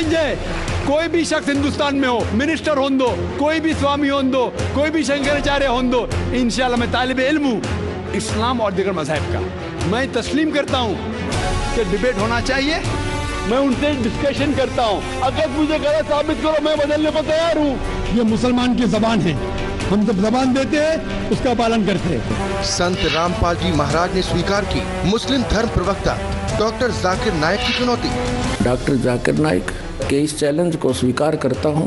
Challenge है, कोई भी शख्स हिंदुस्तान में हो, मिनिस्टर हों दो, कोई भी स्वामी हों दो, कोई भी शंकराचार्य हों दो, इंशाल्लाह मैं तालिब इल्म हूँ इस्लाम और दीगर मज़हब का। मैं तस्लीम करता हूँ कि डिबेट होना चाहिए, मैं उनसे डिस्कशन करता हूँ, अगर मुझे गलत साबित करो मैं बदलने को तैयार हूँ। ये मुसलमान की जबान है, हम जब जबान देते हैं उसका पालन करते हैं। संत रामपाल जी महाराज ने स्वीकार की मुस्लिम धर्म प्रवक्ता डॉक्टर जाकिर नाइक की चुनौती। डॉक्टर जाकिर नाइक के इस चैलेंज को स्वीकार करता हूं,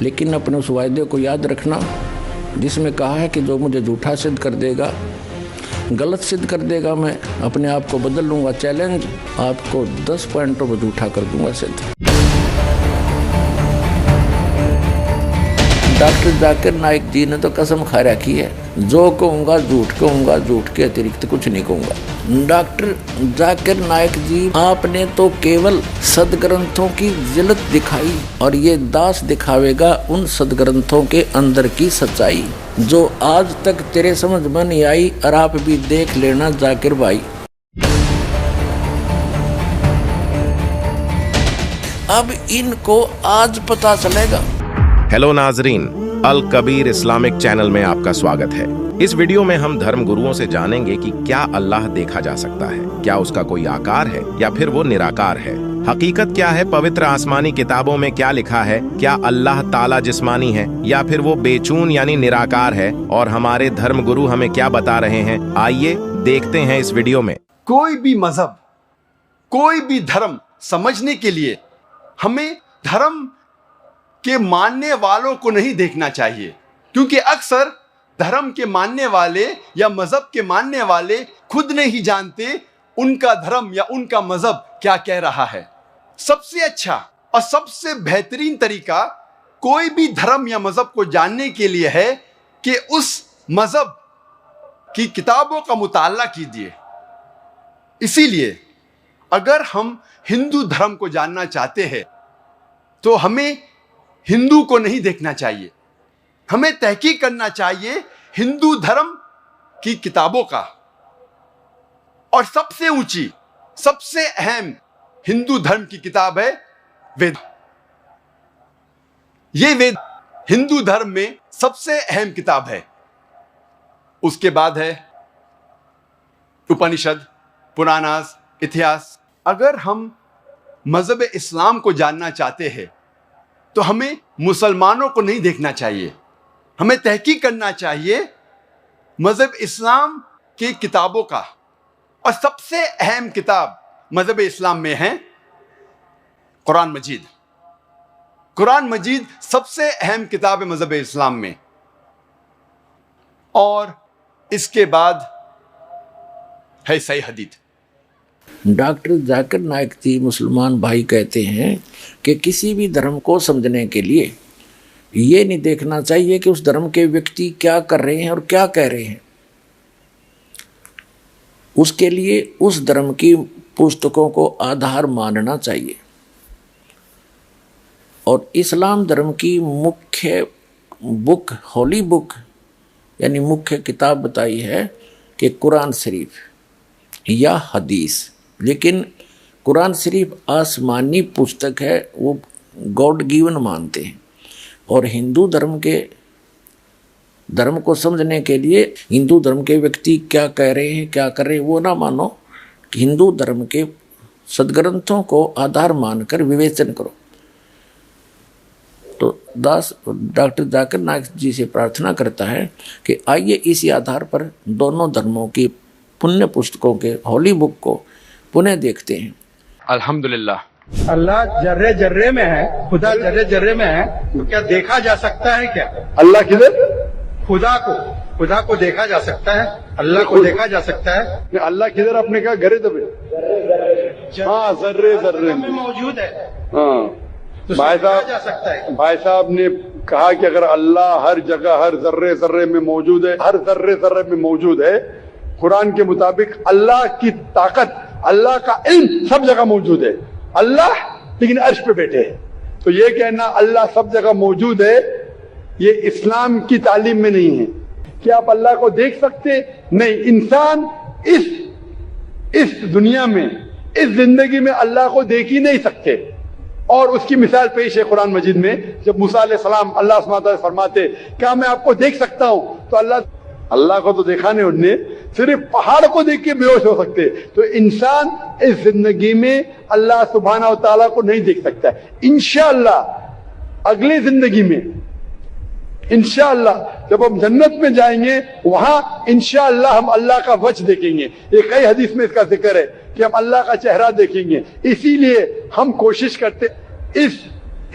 लेकिन अपने उस वायदे को याद रखना जिसमें कहा है कि जो मुझे झूठा सिद्ध कर देगा, गलत सिद्ध कर देगा, मैं अपने आप को बदल लूँगा। चैलेंज आपको 10 पॉइंटों पर झूठा कर दूँगा सिद्ध। डॉक्टर जाकिर नाइक जी ने तो कसम खा रखी है, जो कहूँगा झूठ कहूँगा, झूठ के अतिरिक्त कुछ नहीं कहूँगा। डॉक्टर जाकिर नाइक जी, आपने तो केवल सदग्रंथों की झलक दिखाई और ये दास दिखावेगा उन सदग्रंथों के अंदर की सच्चाई जो आज तक तेरे समझ में नहीं आई। और आप भी देख लेना जाकिर भाई। अब इनको आज पता चलेगा। हेलो नाजरीन, अल कबीर इस्लामिक चैनल में आपका स्वागत है। इस वीडियो में हम धर्म गुरुओं से जानेंगे कि क्या अल्लाह देखा जा सकता है, क्या उसका कोई आकार है या फिर वो निराकार है, हकीकत क्या है, पवित्र आसमानी किताबों में क्या लिखा है, क्या अल्लाह ताला जिस्मानी है या फिर वो बेचून यानी निराकार है, और हमारे धर्म गुरु हमें क्या बता रहे हैं। आइए देखते हैं इस वीडियो में। कोई भी मजहब, कोई भी धर्म समझने के लिए हमें धर्म के मानने वालों को नहीं देखना चाहिए, क्योंकि अक्सर धर्म के मानने वाले या मजहब के मानने वाले खुद नहीं जानते उनका धर्म या उनका मजहब क्या कह रहा है। सबसे अच्छा और सबसे बेहतरीन तरीका कोई भी धर्म या मजहब को जानने के लिए है कि उस मजहब की किताबों का मुताला कीजिए। इसीलिए अगर हम हिंदू धर्म को जानना चाहते हैं तो हमें हिंदू को नहीं देखना चाहिए, हमें तहकीक करना चाहिए हिंदू धर्म की किताबों का। और सबसे ऊंची, सबसे अहम हिंदू धर्म की किताब है वेद। ये वेद हिंदू धर्म में सबसे अहम किताब है। उसके बाद है उपनिषद, पुराणास, इतिहास। अगर हम मजहब इस्लाम को जानना चाहते हैं तो हमें मुसलमानों को नहीं देखना चाहिए, हमें तहकीक करना चाहिए मजहब इस्लाम की किताबों का। और सबसे अहम किताब मजहब इस्लाम में है कुरान मजीद। कुरान मजीद सबसे अहम किताब है मजहब इस्लाम में। और इसके बाद है सही हदीस। डॉक्टर जाकिर नाइक जी मुसलमान भाई कहते हैं कि किसी भी धर्म को समझने के लिए ये नहीं देखना चाहिए कि उस धर्म के व्यक्ति क्या कर रहे हैं और क्या कह रहे हैं, उसके लिए उस धर्म की पुस्तकों को आधार मानना चाहिए। और इस्लाम धर्म की मुख्य बुक, होली बुक यानी मुख्य किताब बताई है कि कुरान शरीफ या हदीस। लेकिन कुरान शरीफ आसमानी पुस्तक है, वो गॉड गिवन मानते हैं। और हिंदू धर्म के धर्म को समझने के लिए हिंदू धर्म के व्यक्ति क्या कह रहे हैं, क्या कर रहे हैं, वो ना मानो। कि हिंदू धर्म के सदग्रंथों को आधार मानकर विवेचन करो। तो दास डॉक्टर जाकिर नाइक जी से प्रार्थना करता है कि आइए इसी आधार पर दोनों धर्मों की पुण्य पुस्तकों के होली बुक को पुनः देखते हैं। अल्हम्दुलिल्लाह, अल्लाह जर्रे जर्रे में है, खुदा जर्रे जर्रे में है, तो क्या देखा जा सकता है क्या? अल्लाह किधर? खुदा को देखा जा सकता है, अल्लाह को देखा जा सकता है। अल्लाह किधर? आपने कहा गरे दबे। हाँ, जर्रे जर्रे में मौजूद है। हाँ, तो भाई साहब ने कहा कि अगर अल्लाह हर जगह हर जर्रे जर्रे में मौजूद है, हर जर्रे जर्रे में मौजूद है, कुरान के मुताबिक अल्लाह की ताकत, अल्लाह का इल्म सब जगह मौजूद है। अल्लाह लेकिन अर्श पे बैठे हैं, तो ये कहना अल्लाह सब जगह मौजूद है, ये इस्लाम की तालीम में नहीं है। क्या आप अल्लाह को देख सकते? नहीं। इंसान इस दुनिया में, इस जिंदगी में अल्लाह को देख ही नहीं सकते। और उसकी मिसाल पेश है कुरान मजीद में। जब मूसा अलैहिस्सलाम अल्लाह सुब्हानहू व तआला फरमाते क्या मैं आपको देख सकता हूं, तो अल्लाह को तो देखा नहीं उन्होंने, सिर्फ पहाड़ को देख के बेहोश हो सकते। तो इंसान इस जिंदगी में अल्लाह सुब्हानहू व तआला को नहीं देख सकता है। इंशाअल्लाह अगली जिंदगी में इंशाअल्लाह जब हम जन्नत में जाएंगे वहां इंशाअल्लाह हम अल्लाह का वजह देखेंगे। ये कई हदीस में इसका जिक्र है कि हम अल्लाह का चेहरा देखेंगे। इसीलिए हम कोशिश करते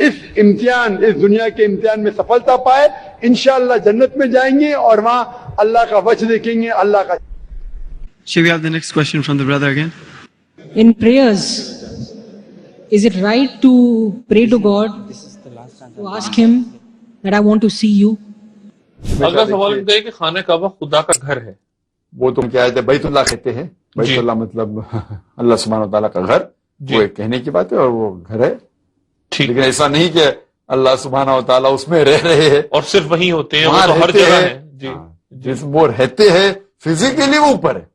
इस इम्तिहान, इस दुनिया के इम्तिहान में सफलता पाए, इंशाअल्लाह जन्नत में जाएंगे और वहां अल्लाह का वजह देखेंगे। अल्लाह का। Should we have the next question from the brother again? In prayers, is it right to pray to God, to ask Him that I want to see you? अगला सवाल ये है कि खाने काबा खुदा का घर है, वो तो क्या है, बैतुल्लाह कहते हैं। बैतुल्लाह मतलब अल्लाह सुब्हानहू व तआला का घर, वो एक कहने की बात है और वो घर है। ठीक, लेकिन ऐसा नहीं कि अल्लाह सुब्हानहू व तआला उसमें रह रहे हैं और सिर्फ वहीं होते हैं, वो वहां तो हर रहते जगह हैं। है। जी, जिस वो रहते हैं फिजिकली वो ऊपर है,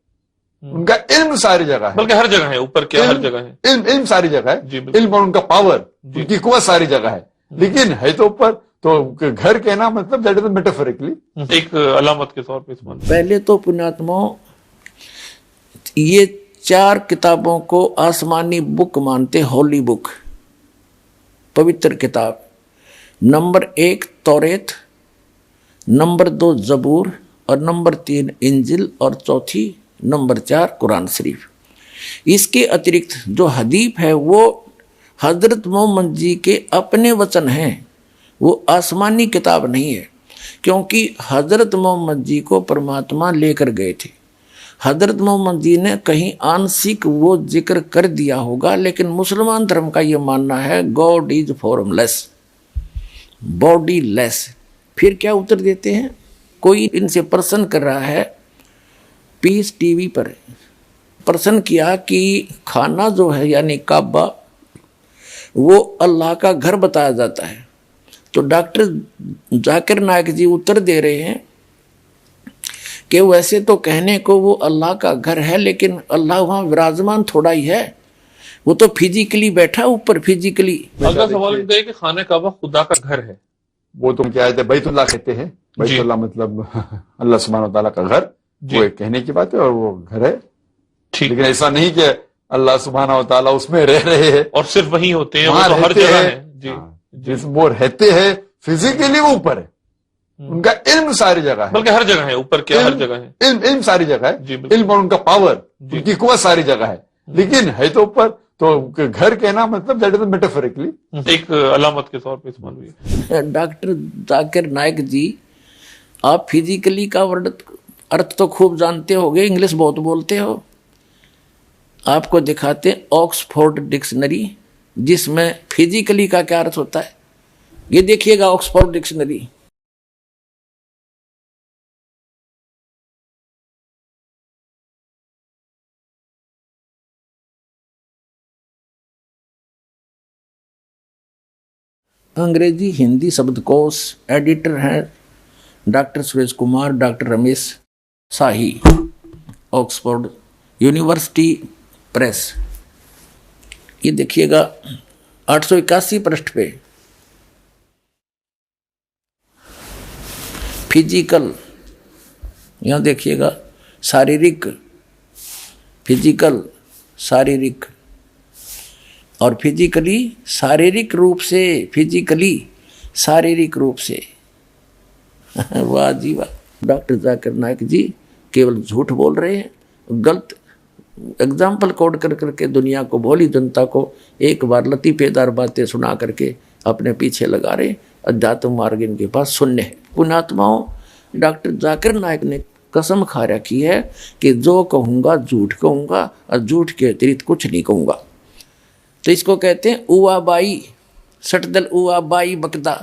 उनका इल्म सारी जगह है, बल्कि हर जगह है, ऊपर क्या हर जगह है, इल्म सारी जगह जी, है, बिल्कुल। इल्म और उनका पावर, उनकी कुव्वत सारी जगह है, लेकिन है तो ऊपर। तो घर कहना मतलब दैट इज मेटाफोरिकली, एक अलामत के तौर पे इस्तेमाल। पहले तो पुण्यात्माओं ये 4 किताबों को आसमानी बुक मानते, होली बुक, पवित्र किताब। नंबर 1 तौरेत, नंबर 2 जबूर और नंबर 3 इंजिल और चौथी नंबर 4 कुरान शरीफ। इसके अतिरिक्त जो हदीफ है वो हजरत मोहम्मद जी के अपने वचन हैं, वो आसमानी किताब नहीं है, क्योंकि हजरत मोहम्मद जी को परमात्मा लेकर गए थे। हजरत मोहम्मद जी ने कहीं आंशिक वो जिक्र कर दिया होगा, लेकिन मुसलमान धर्म का ये मानना है God is formless, body less. फिर क्या उत्तर देते हैं, कोई इनसे प्रश्न कर रहा है, पीस टीवी पर प्रश्न किया कि खाना जो है यानी काबा वो अल्लाह का घर बताया जाता है। तो डॉक्टर जाकिर नायक जी उत्तर दे रहे हैं कि वैसे तो कहने को वो अल्लाह का घर है, लेकिन अल्लाह वहाँ विराजमान थोड़ा ही है, वो तो फिजिकली बैठा ऊपर फिजिकली। अगला सवाल ये है कि खाने काबा खुदा का घर है, वो तो क्या है, बैतुल्लाह कहते हैं। बैतुल्लाह मतलब अल्लाह सुब्हानहू व तआला का घर, वो एक कहने की बात है और वो घर है। ठीक, लेकिन ऐसा नहीं कि अल्लाह सुब्हानहू व तआला उसमें रह रहे हैं और सिर्फ वहीं होते हैं, वो वहां तो हर रहते जगह हैं। है। जी, जिस वो रहते हैं फिजिकली वो ऊपर है, उनका इल्म सारी जगह है, बल्कि हर जगह है, ऊपर क्या हर जगह है, इल्म सारी जगह जी, है, बिल्कुल। इल्म और उनका पावर, जी। उनकी कुव्वत सारी जगह है, लेकिन है तो ऊपर। तो घर कहना मतलब दैट इज मेटाफोरिकली, एक अलामत के तौर पे इस्तेमाल हुई। डॉक्टर जाकिर नायक जी, आप फिजिकली का अर्थ तो खूब जानते होगे, इंग्लिश बहुत बोलते हो। आपको दिखाते हैं ऑक्सफोर्ड डिक्शनरी, जिसमें फिजिकली का क्या अर्थ होता है, ये देखिएगा ऑक्सफोर्ड डिक्शनरी। अंग्रेजी हिंदी शब्दकोश एडिटर हैं डॉक्टर सुरेश कुमार, डॉक्टर रमेश शाही, ऑक्सफोर्ड यूनिवर्सिटी प्रेस। ये देखिएगा 881 पृष्ठ पे फिजिकल, यहाँ देखिएगा शारीरिक, फिजिकल शारीरिक, और फिजिकली शारीरिक रूप से, फिजिकली शारीरिक रूप से। वाह जी वाह, डॉक्टर जाकिर नायक जी केवल झूठ बोल रहे हैं, गलत एग्जाम्पल कोड कर करके दुनिया को, भोली जनता को एक बार लतीफेदार बातें सुना करके अपने पीछे लगा रहे। अध्यात्म मार्ग इनके पास शून्य है। पुण्यात्माओं, डॉक्टर जाकिर नायक ने कसम खा रखी है कि जो कहूँगा झूठ कहूँगा और झूठ के अतिरिक्त कुछ नहीं कहूँगा। तो इसको कहते हैं उवाबाई, सटदल उवाबाई बकदा।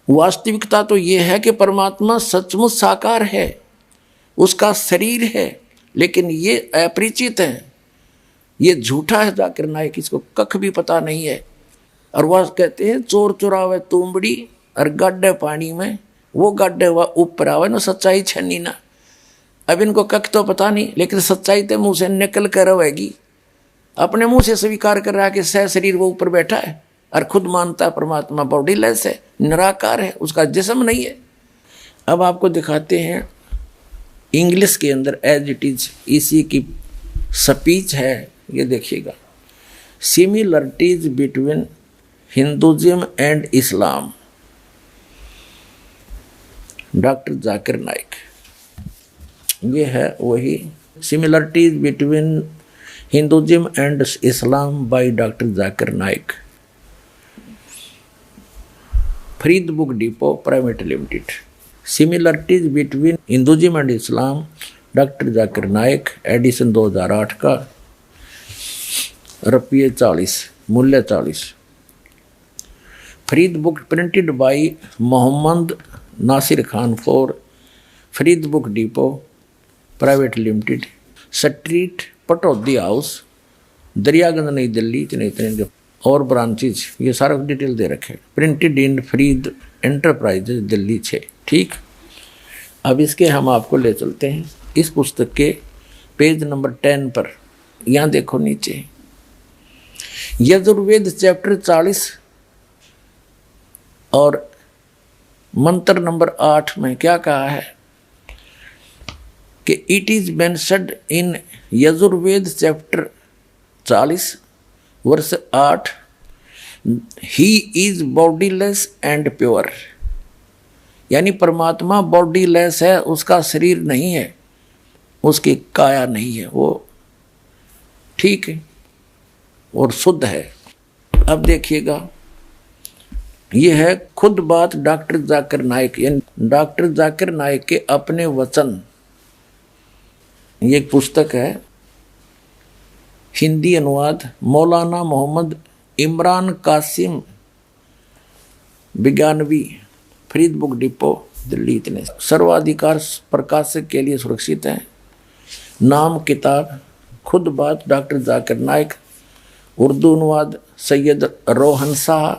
वास्तविकता तो ये है कि परमात्मा सचमुच साकार है, उसका शरीर है, लेकिन ये अपरिचित है, ये झूठा है जाकिर नायक, इसको कख भी पता नहीं है। और वह कहते हैं चोर चुरावे तुमड़ी और गड्ढे पानी में, वो गड्ढे वह ऊपर आवे ना, सच्चाई छनी ना। अब इनको कख तो पता नहीं, लेकिन सच्चाई तो मुँह से निकल कर रहेगी। अपने मुंह से स्वीकार कर रहा है कि सह शरीर वो ऊपर बैठा है और खुद मानता है परमात्मा बॉडीलेस है, निराकार है, उसका जिस्म नहीं है। अब आपको दिखाते हैं इंग्लिश के अंदर एज इट इज इसी की स्पीच है, ये देखिएगा। Similarities between Hinduism and Islam, doctor Zakir Naik. ये है वही similarities between Hinduism and Islam by doctor Zakir Naik, Farid book depot private limited. Similarities between Hinduism and Islam, doctor Zakir Naik, edition 2008 का, रुपये 40, मूल्य 40। Farid book printed by Mohammad Nasir Khan for Farid book depot private limited, street Pataudi house, Daryaganj Nai Delhi, इतने और branches, ये सारा डिटेल दे रखे। Printed in Farid enterprises Delhi 6। ठीक, अब इसके हम आपको ले चलते हैं इस पुस्तक के पेज नंबर 10 पर। यहाँ देखो नीचे यजुर्वेद चैप्टर 40 और मंत्र नंबर 8 में क्या कहा है कि it is mentioned in Yajurveda chapter 40 वर्ष 8, he is bodiless and pure, यानी परमात्मा बॉडीलेस है, उसका शरीर नहीं है, उसकी काया नहीं है, वो ठीक है और शुद्ध है। अब देखिएगा, ये है खुद बात डॉक्टर जाकिर नाइक, यानी डॉक्टर जाकिर नाइक के अपने वचन। ये एक पुस्तक है, हिंदी अनुवाद मौलाना मोहम्मद इमरान कासिम विज्ञानवी, फरीद बुक डिपो दिल्ली, इतने सर्वाधिकार प्रकाशक के लिए सुरक्षित है। नाम किताब खुद बात डॉक्टर जाकिर नाइक, उर्दू अनुवाद सैयद रोहन शाह,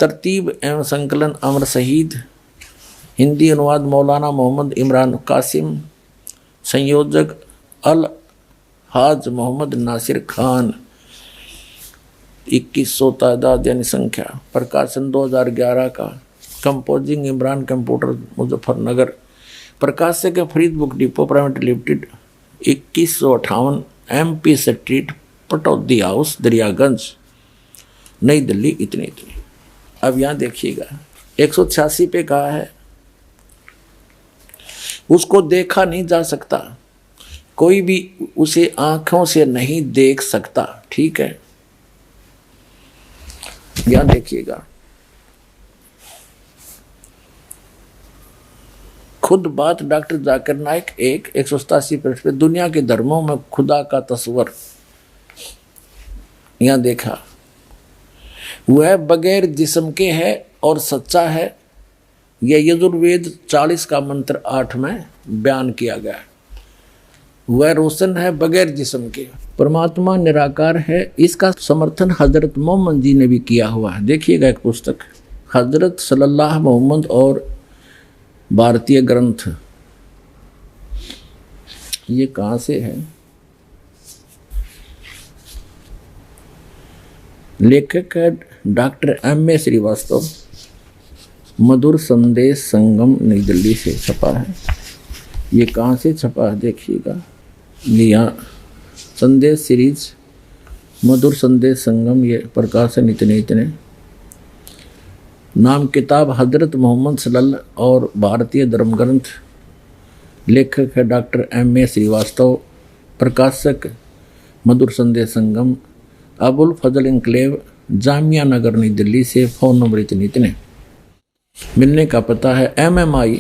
तरतीब एवं संकलन अमर शहीद, हिंदी अनुवाद मौलाना मोहम्मद इमरान कासिम, संयोजक अल हाज मोहम्मद नासिर खान, 2100 तादाद यानी संख्या, प्रकाशन 2011 का, कंपोजिंग इमरान कंप्यूटर मुजफ्फरनगर, प्रकाशक है Farid book depot private limited, 2158 MP street Pataudi house Daryaganj Nai Delhi, इतनी। अब यहाँ देखिएगा 186 पे कहा है उसको देखा नहीं जा सकता, कोई भी उसे आंखों से नहीं देख सकता। ठीक है, यहाँ देखिएगा खुद बात डॉक्टर जाकिर नाइक 187 पृष्ठ पे, दुनिया के धर्मों में खुदा का तस्वर। यहाँ देखा वह बगैर जिस्म के है और सच्चा है, यह यजुर्वेद 40 का मंत्र 8 में बयान किया गया। वह रोशन है बगैर जिस्म के, परमात्मा निराकार है, इसका समर्थन हजरत मोहम्मद जी ने भी किया हुआ है। देखिएगा एक पुस्तक हजरत सल्लल्लाहु मोहम्मद और भारतीय ग्रंथ, ये कहाँ से है? लेखक है डॉक्टर M.A. श्रीवास्तव, मधुर संदेश संगम नई दिल्ली से छपा है। ये कहाँ से छपा है देखिएगा, ये यहाँ संदेश सीरीज मधुर संदेश संगम, ये प्रकाशन इतने। नाम किताब हजरत मोहम्मद सल्लल्लाहु और भारतीय धर्म ग्रंथ, लेखक है डॉक्टर M.A. श्रीवास्तव, प्रकाशक मधुर संदेश संगम, अबुल फजल इंक्लेव, जामिया नगर नई दिल्ली से। फ़ोन नंबर इतने। मिलने का पता है MMI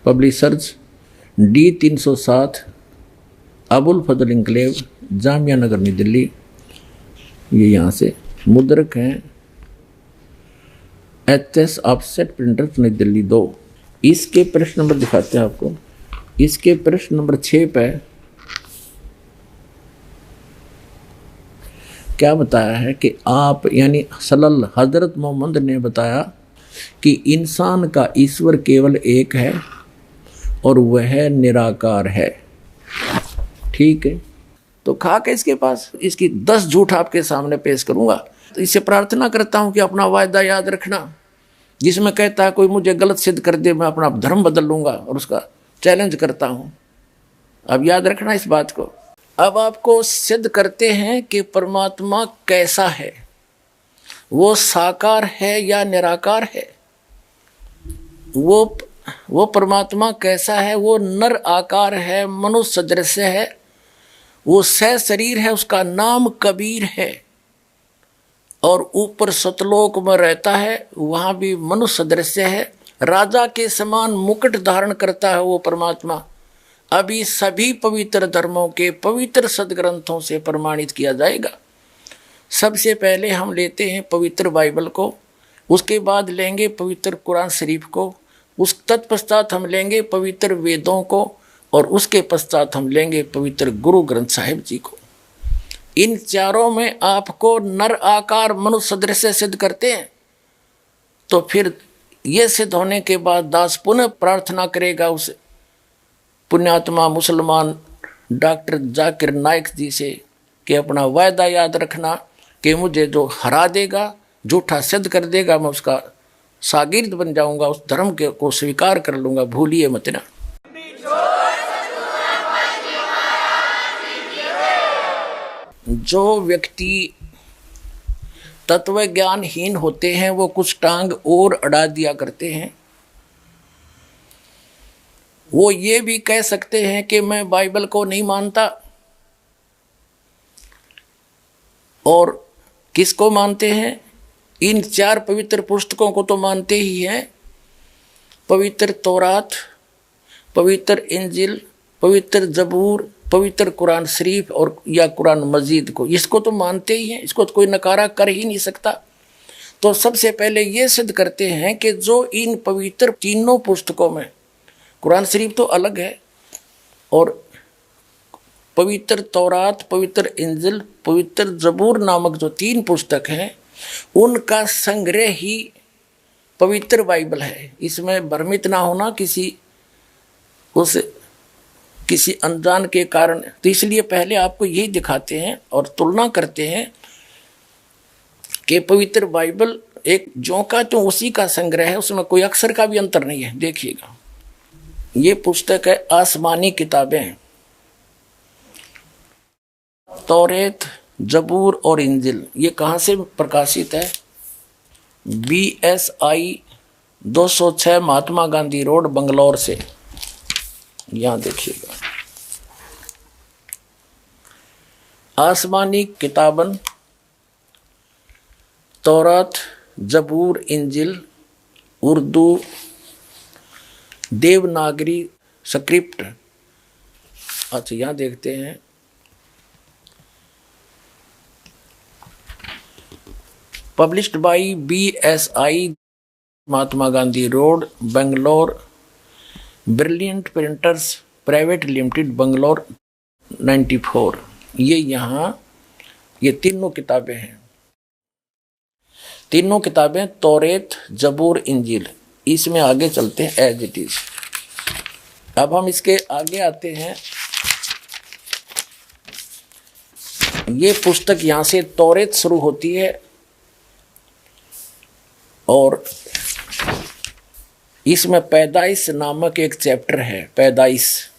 पब्लिशर्स D307 अबुल फजल इंक्लेव, जामिया नगर नई दिल्ली। ये यहाँ से मुद्रक हैं HS ऑफसेट प्रिंटर्स नई दिल्ली 2। इसके पृष्ठ नंबर दिखाते हैं आपको, इसके पृष्ठ नंबर 6 पे क्या बताया है कि आप यानी सल्लल्लाहु हजरत मोहम्मद ने बताया कि इंसान का ईश्वर केवल एक है और वह निराकार है। ठीक है, तो खाक है इसके पास, इसकी 10 झूठ आपके सामने पेश करूंगा। तो इससे प्रार्थना करता हूं कि अपना वायदा याद रखना, जिसमें कहता है कोई मुझे गलत सिद्ध कर दे मैं अपना धर्म बदल लूंगा, और उसका चैलेंज करता हूं। अब याद रखना इस बात को। अब आपको सिद्ध करते हैं कि परमात्मा कैसा है, वो साकार है या निराकार है। वो परमात्मा कैसा है, वो नर आकार है, मनुष्य सदृश है, वो सह शरीर है, उसका नाम कबीर है, और ऊपर सतलोक में रहता है, वहां भी मनुष्य सदृश है, राजा के समान मुकुट धारण करता है वो परमात्मा। अभी सभी पवित्र धर्मों के पवित्र सदग्रंथों से प्रमाणित किया जाएगा। सबसे पहले हम लेते हैं पवित्र बाइबल को, उसके बाद लेंगे पवित्र कुरान शरीफ को, उस तत्पश्चात हम लेंगे पवित्र वेदों को, और उसके पश्चात हम लेंगे पवित्र गुरु ग्रंथ साहिब जी को। इन चारों में आपको नर आकार मनुष्य सदृश सिद्ध करते हैं, तो फिर ये सिद्ध होने के बाद दास पुनः प्रार्थना करेगा उस पुण्यात्मा मुसलमान डॉक्टर जाकिर नायक जी से कि अपना वायदा याद रखना कि मुझे जो हरा देगा, झूठा सिद्ध कर देगा, मैं उसका शागिर्द बन जाऊंगा, उस धर्म के को स्वीकार कर लूंगा, भूलिए मत ना। जो व्यक्ति तत्व ज्ञानहीन होते हैं वो कुछ टांग और अड़ा दिया करते हैं। वो ये भी कह सकते हैं कि मैं बाइबल को नहीं मानता, और किसको मानते हैं? इन 4 पवित्र पुस्तकों को तो मानते ही हैं, पवित्र तौरात, पवित्र इंजिल, पवित्र जबूर, पवित्र कुरान शरीफ और या कुरान मजीद को, इसको तो मानते ही हैं, इसको तो कोई नकारा कर ही नहीं सकता। तो सबसे पहले ये सिद्ध करते हैं कि जो इन पवित्र तीनों पुस्तकों में, कुरान शरीफ तो अलग है, और पवित्र तौरात, पवित्र इंजिल, पवित्र जबूर नामक जो 3 पुस्तक हैं, उनका संग्रह ही पवित्र बाइबल है। इसमें भ्रमित ना होना किसी अनजान के कारण। तो इसलिए पहले आपको यही दिखाते हैं और तुलना करते हैं कि पवित्र बाइबल एक ज्यों का त्यों उसी का संग्रह है, उसमें कोई अक्षर का भी अंतर नहीं है। देखिएगा, ये पुस्तक है आसमानी किताबें, तौरेत, जबूर और इंजिल। ये कहाँ से प्रकाशित है? BSI 206 महात्मा गांधी रोड, बंगलौर से। यहाँ देखिएगा, आसमानी किताबन, तौरात, जबूर, इंजिल, उर्दू, देवनागरी स्क्रिप्ट। अच्छा, यहाँ देखते हैं, published by BSI Mahatma Gandhi road, Bangalore, brilliant printers private limited, Bangalore 94। ये यहाँ ये तीनों किताबें हैं, तीनों किताबें तौरेत, जबूर, इंजिल। इसमें आगे चलते हैं एज इट इज। अब हम इसके आगे आते हैं। ये पुस्तक यहाँ से तौरेत शुरू होती है, और इसमें पैदाइश नामक एक चैप्टर है, पैदाइश,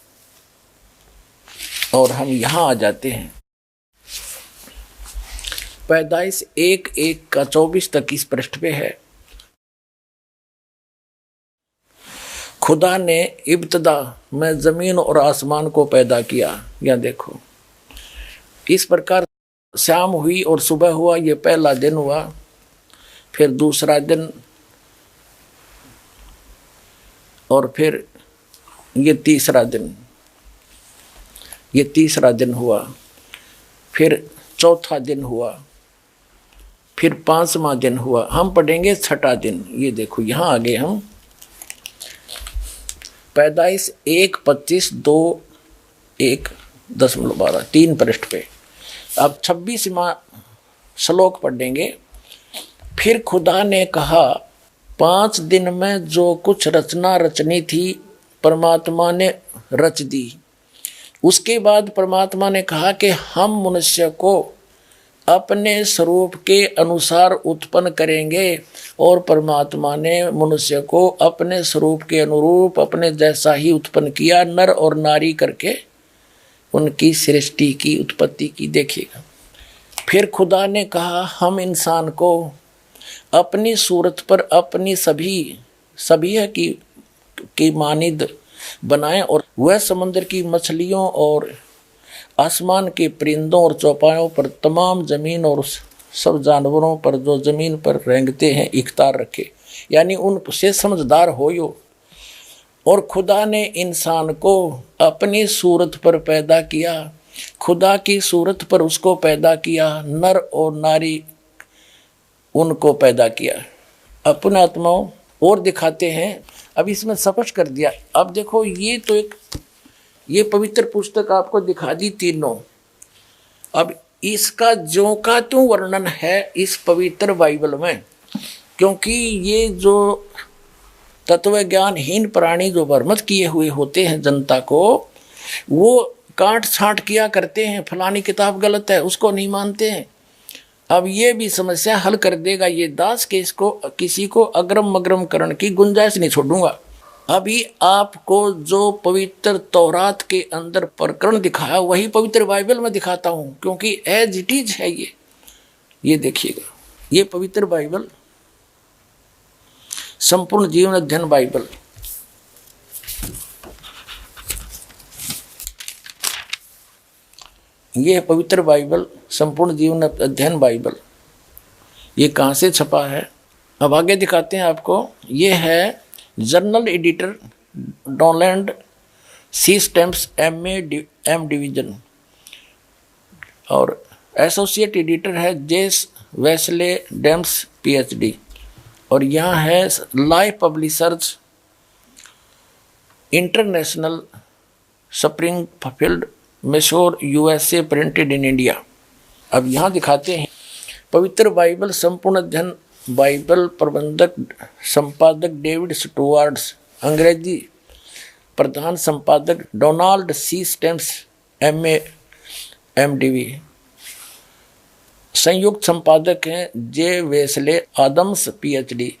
और हम यहां आ जाते हैं। पैदाइश 1:1 का 24 तक इस पृष्ठ पे है। खुदा ने इब्तदा में जमीन और आसमान को पैदा किया। यह देखो, इस प्रकार शाम हुई और सुबह हुआ, ये पहला दिन हुआ। फिर दूसरा दिन, और फिर ये तीसरा दिन, ये तीसरा दिन हुआ। फिर चौथा दिन हुआ, फिर 5वां दिन हुआ। हम पढ़ेंगे 6ठा दिन। ये देखो, यहाँ आगे हम पैदाइश 1:25-2:1.12 3 पृष्ठ पे। अब 26वां श्लोक पढ़ेंगे। फिर खुदा ने कहा, 5 दिन में जो कुछ रचना रचनी थी परमात्मा ने रच दी। उसके बाद परमात्मा ने कहा कि हम मनुष्य को अपने स्वरूप के अनुसार उत्पन्न करेंगे, और परमात्मा ने मनुष्य को अपने स्वरूप के अनुरूप अपने जैसा ही उत्पन्न किया, नर और नारी करके उनकी सृष्टि की उत्पत्ति की। देखिएगा, फिर खुदा ने कहा हम इंसान को अपनी सूरत पर अपनी सभी है की मानिद बनाएं, और वह समुद्र की मछलियों और आसमान के परिंदों और चौपायों पर तमाम जमीन और सब जानवरों पर जो जमीन पर रेंगते हैं इख्तियार रखे, यानी उनसे समझदार होयो। और खुदा ने इंसान को अपनी सूरत पर पैदा किया, खुदा की सूरत पर उसको पैदा किया, नर और नारी उनको पैदा किया। अपने आत्माओं और दिखाते हैं, अब इसमें स्पष्ट कर दिया। अब देखो ये तो ये पवित्र पुस्तक आपको दिखा दी तीनों। अब इसका ज्यों का त्यों वर्णन है इस पवित्र बाइबल में, क्योंकि ये जो तत्व ज्ञानहीन प्राणी जो भ्रमित किए हुए होते हैं जनता को, वो काट छांट किया करते हैं, फलानी किताब गलत है उसको नहीं मानते हैं। अब ये भी समस्या हल कर देगा ये दास के इसको किसी को अग्रम मग्रम करण की गुंजाइश नहीं छोड़ूंगा। अभी आपको जो पवित्र तौरात के अंदर प्रकरण दिखाया वही पवित्र बाइबल में दिखाता हूं, क्योंकि एज इट इज है ये देखिएगा, ये पवित्र बाइबल संपूर्ण जीवन अध्ययन बाइबल, ये है पवित्र बाइबल संपूर्ण जीवन अध्ययन बाइबल। ये कहाँ से छपा है अब आगे दिखाते हैं आपको। ये है journal editor Donald C Stamps M division, और एसोसिएट एडिटर है जेस वेस्ले डेम्स पीएचडी, और यहाँ है Life Publishers International Springfield Missouri USA printed in India. अब यहाँ दिखाते हैं पवित्र बाइबल संपूर्ण अध्ययन बाइबल प्रबंधक संपादक डेविड स्टुअर्ट्स, अंग्रेजी प्रधान संपादक डोनाल्ड सी स्टैम्प्स एमडीवी, संयुक्त संपादक हैं जे वेस्ले आदम्स पीएचडी,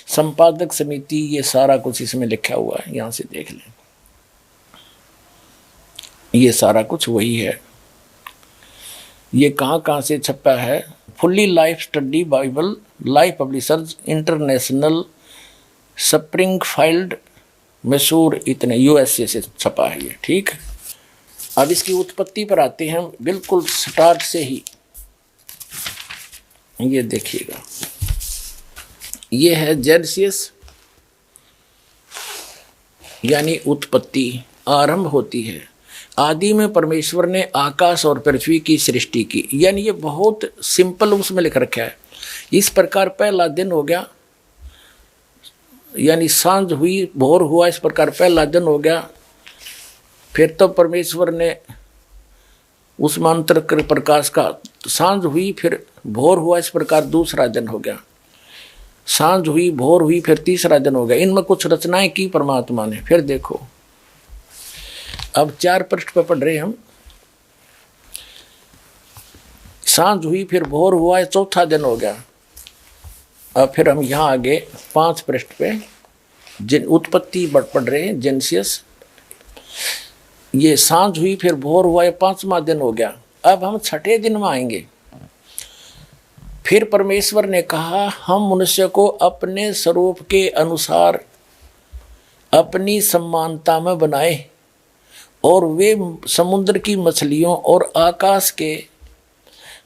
संपादक समिति, ये सारा कुछ इसमें लिखा हुआ है, यहाँ से देख लें, ये सारा कुछ वही है। ये कहाँ से छपा है, fully life study Bible life Publishers International Springfield Mysore, इतने यूएसए से छपा है ये, ठीक है। अब इसकी उत्पत्ति पर आते हैं बिल्कुल स्टार्ट से ही। ये देखिएगा, ये है जेनेसिस, यानी उत्पत्ति आरंभ होती है। आदि में परमेश्वर ने आकाश और पृथ्वी की सृष्टि की, यानी ये बहुत सिंपल उसमें लिख रखा है। इस प्रकार पहला दिन हो गया, यानी सांझ हुई भोर हुआ, इस प्रकार पहला दिन हो गया। फिर तो परमेश्वर ने उस मंत्र कर प्रकाश का सांझ हुई, फिर भोर हुआ, इस प्रकार दूसरा दिन हो गया। सांझ हुई भोर हुई, फिर तीसरा दिन हो गया। इनमें कुछ रचनाएं की परमात्मा ने। फिर देखो, अब 4 पृष्ठ पे पढ़ रहे हम। सांझ हुई फिर भोर हुआ, चौथा दिन हो गया। अब फिर हम यहाँ आगे 5 पृष्ठ पे जिन उत्पत्ति पढ़ रहे हैं, जेनेसिस। ये सांझ हुई फिर भोर हुआ, ये 5वां दिन हो गया। अब हम 6ठे दिन में आएंगे। फिर परमेश्वर ने कहा हम मनुष्य को अपने स्वरूप के अनुसार अपनी समानता में बनाए, और वे समुद्र की मछलियों और आकाश के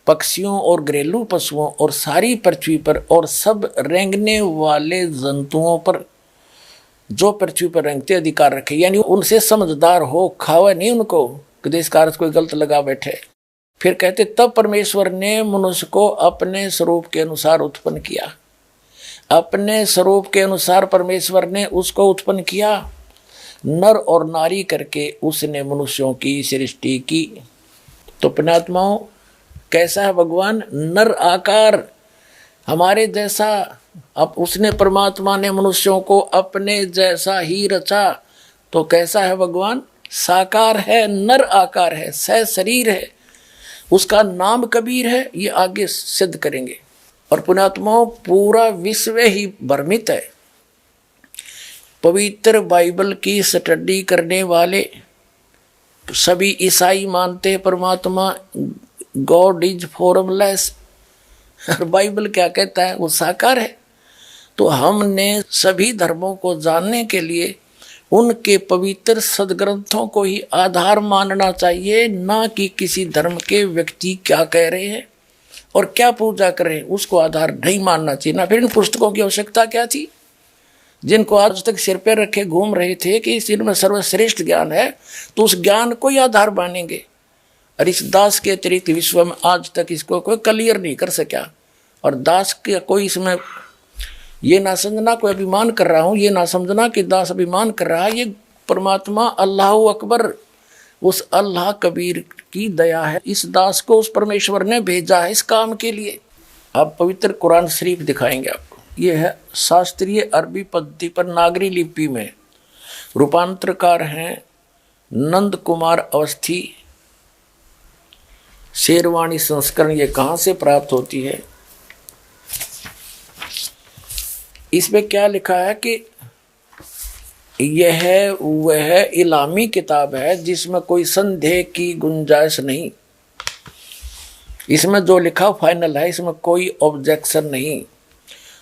पक्षियों और घरेलू पशुओं और सारी पृथ्वी पर और सब रेंगने वाले जंतुओं पर जो पृथ्वी पर रेंगते अधिकार रखे, यानी उनसे समझदार हो, खावे नहीं उनको कि देश का कोई गलत लगा बैठे। फिर कहते तब परमेश्वर ने मनुष्य को अपने स्वरूप के अनुसार उत्पन्न किया। अपने स्वरूप के अनुसार परमेश्वर ने उसको उत्पन्न किया, नर और नारी करके उसने मनुष्यों की सृष्टि की। तो पुण्यात्माओं, कैसा है भगवान? नर आकार हमारे जैसा। अब उसने परमात्मा ने मनुष्यों को अपने जैसा ही रचा। तो कैसा है भगवान? साकार है, नर आकार है, शरीर है, उसका नाम कबीर है, ये आगे सिद्ध करेंगे। और पुण्यात्माओं, पूरा विश्व ही भ्रमित है। पवित्र बाइबल की स्टडी करने वाले सभी ईसाई मानते हैं परमात्मा गॉड इज फॉर्मलेस, और बाइबल क्या कहता है, वो साकार है। तो हमने सभी धर्मों को जानने के लिए उनके पवित्र सदग्रंथों को ही आधार मानना चाहिए, ना कि किसी धर्म के व्यक्ति क्या कह रहे हैं और क्या पूजा कर रहे हैं उसको आधार नहीं मानना चाहिए। ना फिर इन पुस्तकों की आवश्यकता क्या थी, जिनको आज तक सिर पर रखे घूम रहे थे कि इनमें सर्वश्रेष्ठ ज्ञान है, तो उस ज्ञान को ही आधार मानेंगे। और इस दास के अतिरिक्त विश्व में आज तक इसको कोई क्लियर नहीं कर सका। और दास के कोई इसमें ये ना समझना कोई अभिमान कर रहा हूँ, ये ना समझना कि दास अभिमान कर रहा है, ये परमात्मा अल्लाह अकबर, उस अल्लाह कबीर की दया है। इस दास को उस परमेश्वर ने भेजा है इस काम के लिए। अब पवित्र कुरान शरीफ दिखाएंगे आपको। ये है शास्त्रीय अरबी पद्धति पर नागरी लिपि में, रूपांतरकार हैं नंद कुमार अवस्थी। शेरवाणी संस्करण ये कहाँ से प्राप्त होती है, इसमें क्या लिखा है कि यह वह इलामी किताब है जिसमें कोई संदेह की गुंजाइश नहीं। इसमें जो लिखा फाइनल है, इसमें कोई ऑब्जेक्शन नहीं।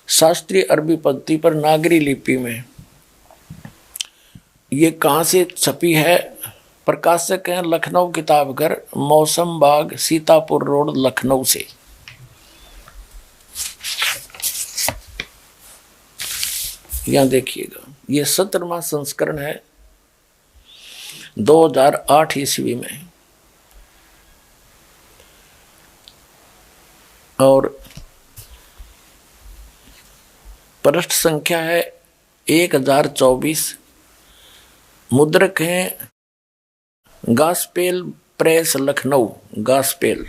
शास्त्रीय अरबी पद्धति पर नागरी लिपि में ये कहाँ से छपी है, प्रकाशक हैं लखनऊ किताबघर, मौसम बाग, सीतापुर रोड, लखनऊ से। यहाँ देखिएगा, ये 17वां संस्करण है 2008 ईस्वी में। और पृष्ठ संख्या है 1024। मुद्रक हैं गास्पेल प्रेस लखनऊ, गास्पेल।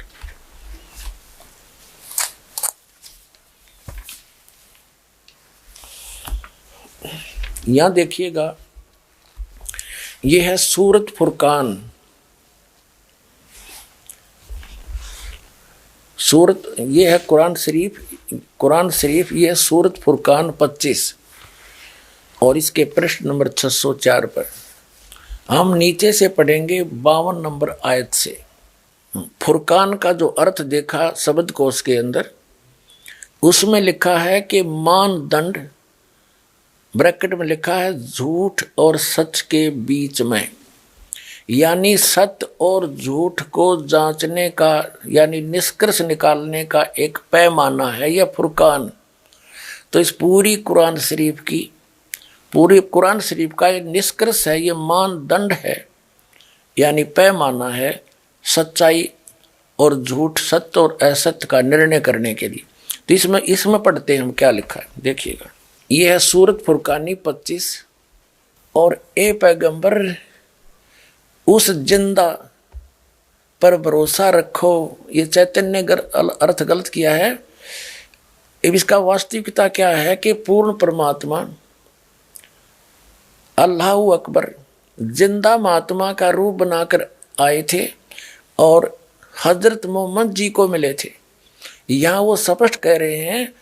यहां देखिएगा, यह है सूरत फुरकान। सूरत ये है कुरान शरीफ ये है सूरत फुरकान 25 और इसके पृष्ठ नंबर 604 पर हम नीचे से पढ़ेंगे 52 नंबर आयत से। फुरकान का जो अर्थ देखा शब्द कोश के अंदर, उसमें लिखा है कि मानदंड, ब्रैकेट में लिखा है झूठ और सच के बीच में, यानी सत्य और झूठ को जांचने का यानी निष्कर्ष निकालने का एक पैमाना है यह फुरकान। तो इस पूरी कुरान शरीफ का ये निष्कर्ष है, ये मानदंड है, यानी पैमाना है सच्चाई और झूठ, सत्य और असत्य का निर्णय करने के लिए। तो इसमें पढ़ते हैं हम क्या लिखा है, देखिएगा। यह है सूरत फुरकानी 25। और ए पैगंबर, उस जिंदा पर भरोसा रखो। ये चैतन्य अर्थ गलत किया है। इसका वास्तविकता क्या है कि पूर्ण परमात्मा अल्लाह अकबर जिंदा महात्मा का रूप बनाकर आए थे और हजरत मोहम्मद जी को मिले थे। यहाँ वो स्पष्ट कह रहे हैं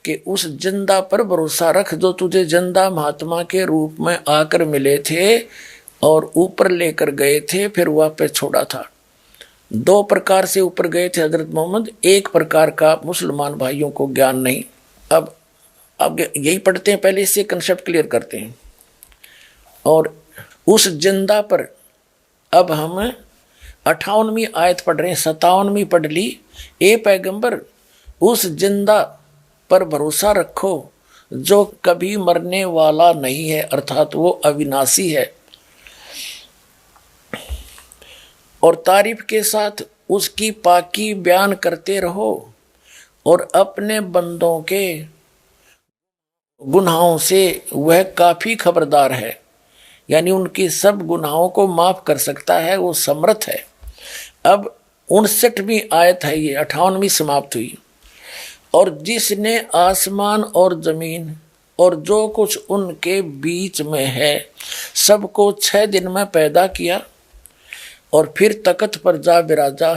कि उस जिंदा पर भरोसा रख जो तुझे जिंदा महात्मा के रूप में आकर मिले थे और ऊपर लेकर गए थे, फिर वापस छोड़ा था। 2 प्रकार से ऊपर गए थे हजरत मोहम्मद, एक प्रकार का मुसलमान भाइयों को ज्ञान नहीं। अब यही पढ़ते हैं, पहले इससे कंसेप्ट क्लियर करते हैं। और उस जिंदा पर अब हम 58वीं आयत पढ़ रहे हैं, 57वीं पढ़ ली। ए पैगंबर, उस जिंदा पर भरोसा रखो जो कभी मरने वाला नहीं है, अर्थात वो अविनाशी है, और तारीफ के साथ उसकी पाकी बयान करते रहो और अपने बंदों के गुनाहों से वह काफ़ी खबरदार है, यानी उनकी सब गुनाहों को माफ़ कर सकता है, वो समर्थ है। अब 59वीं आयत है, ये 58वीं समाप्त हुई। और जिसने आसमान और ज़मीन और जो कुछ उनके बीच में है सबको 6 दिन में पैदा किया और फिर तख्त पर जा बिराजा।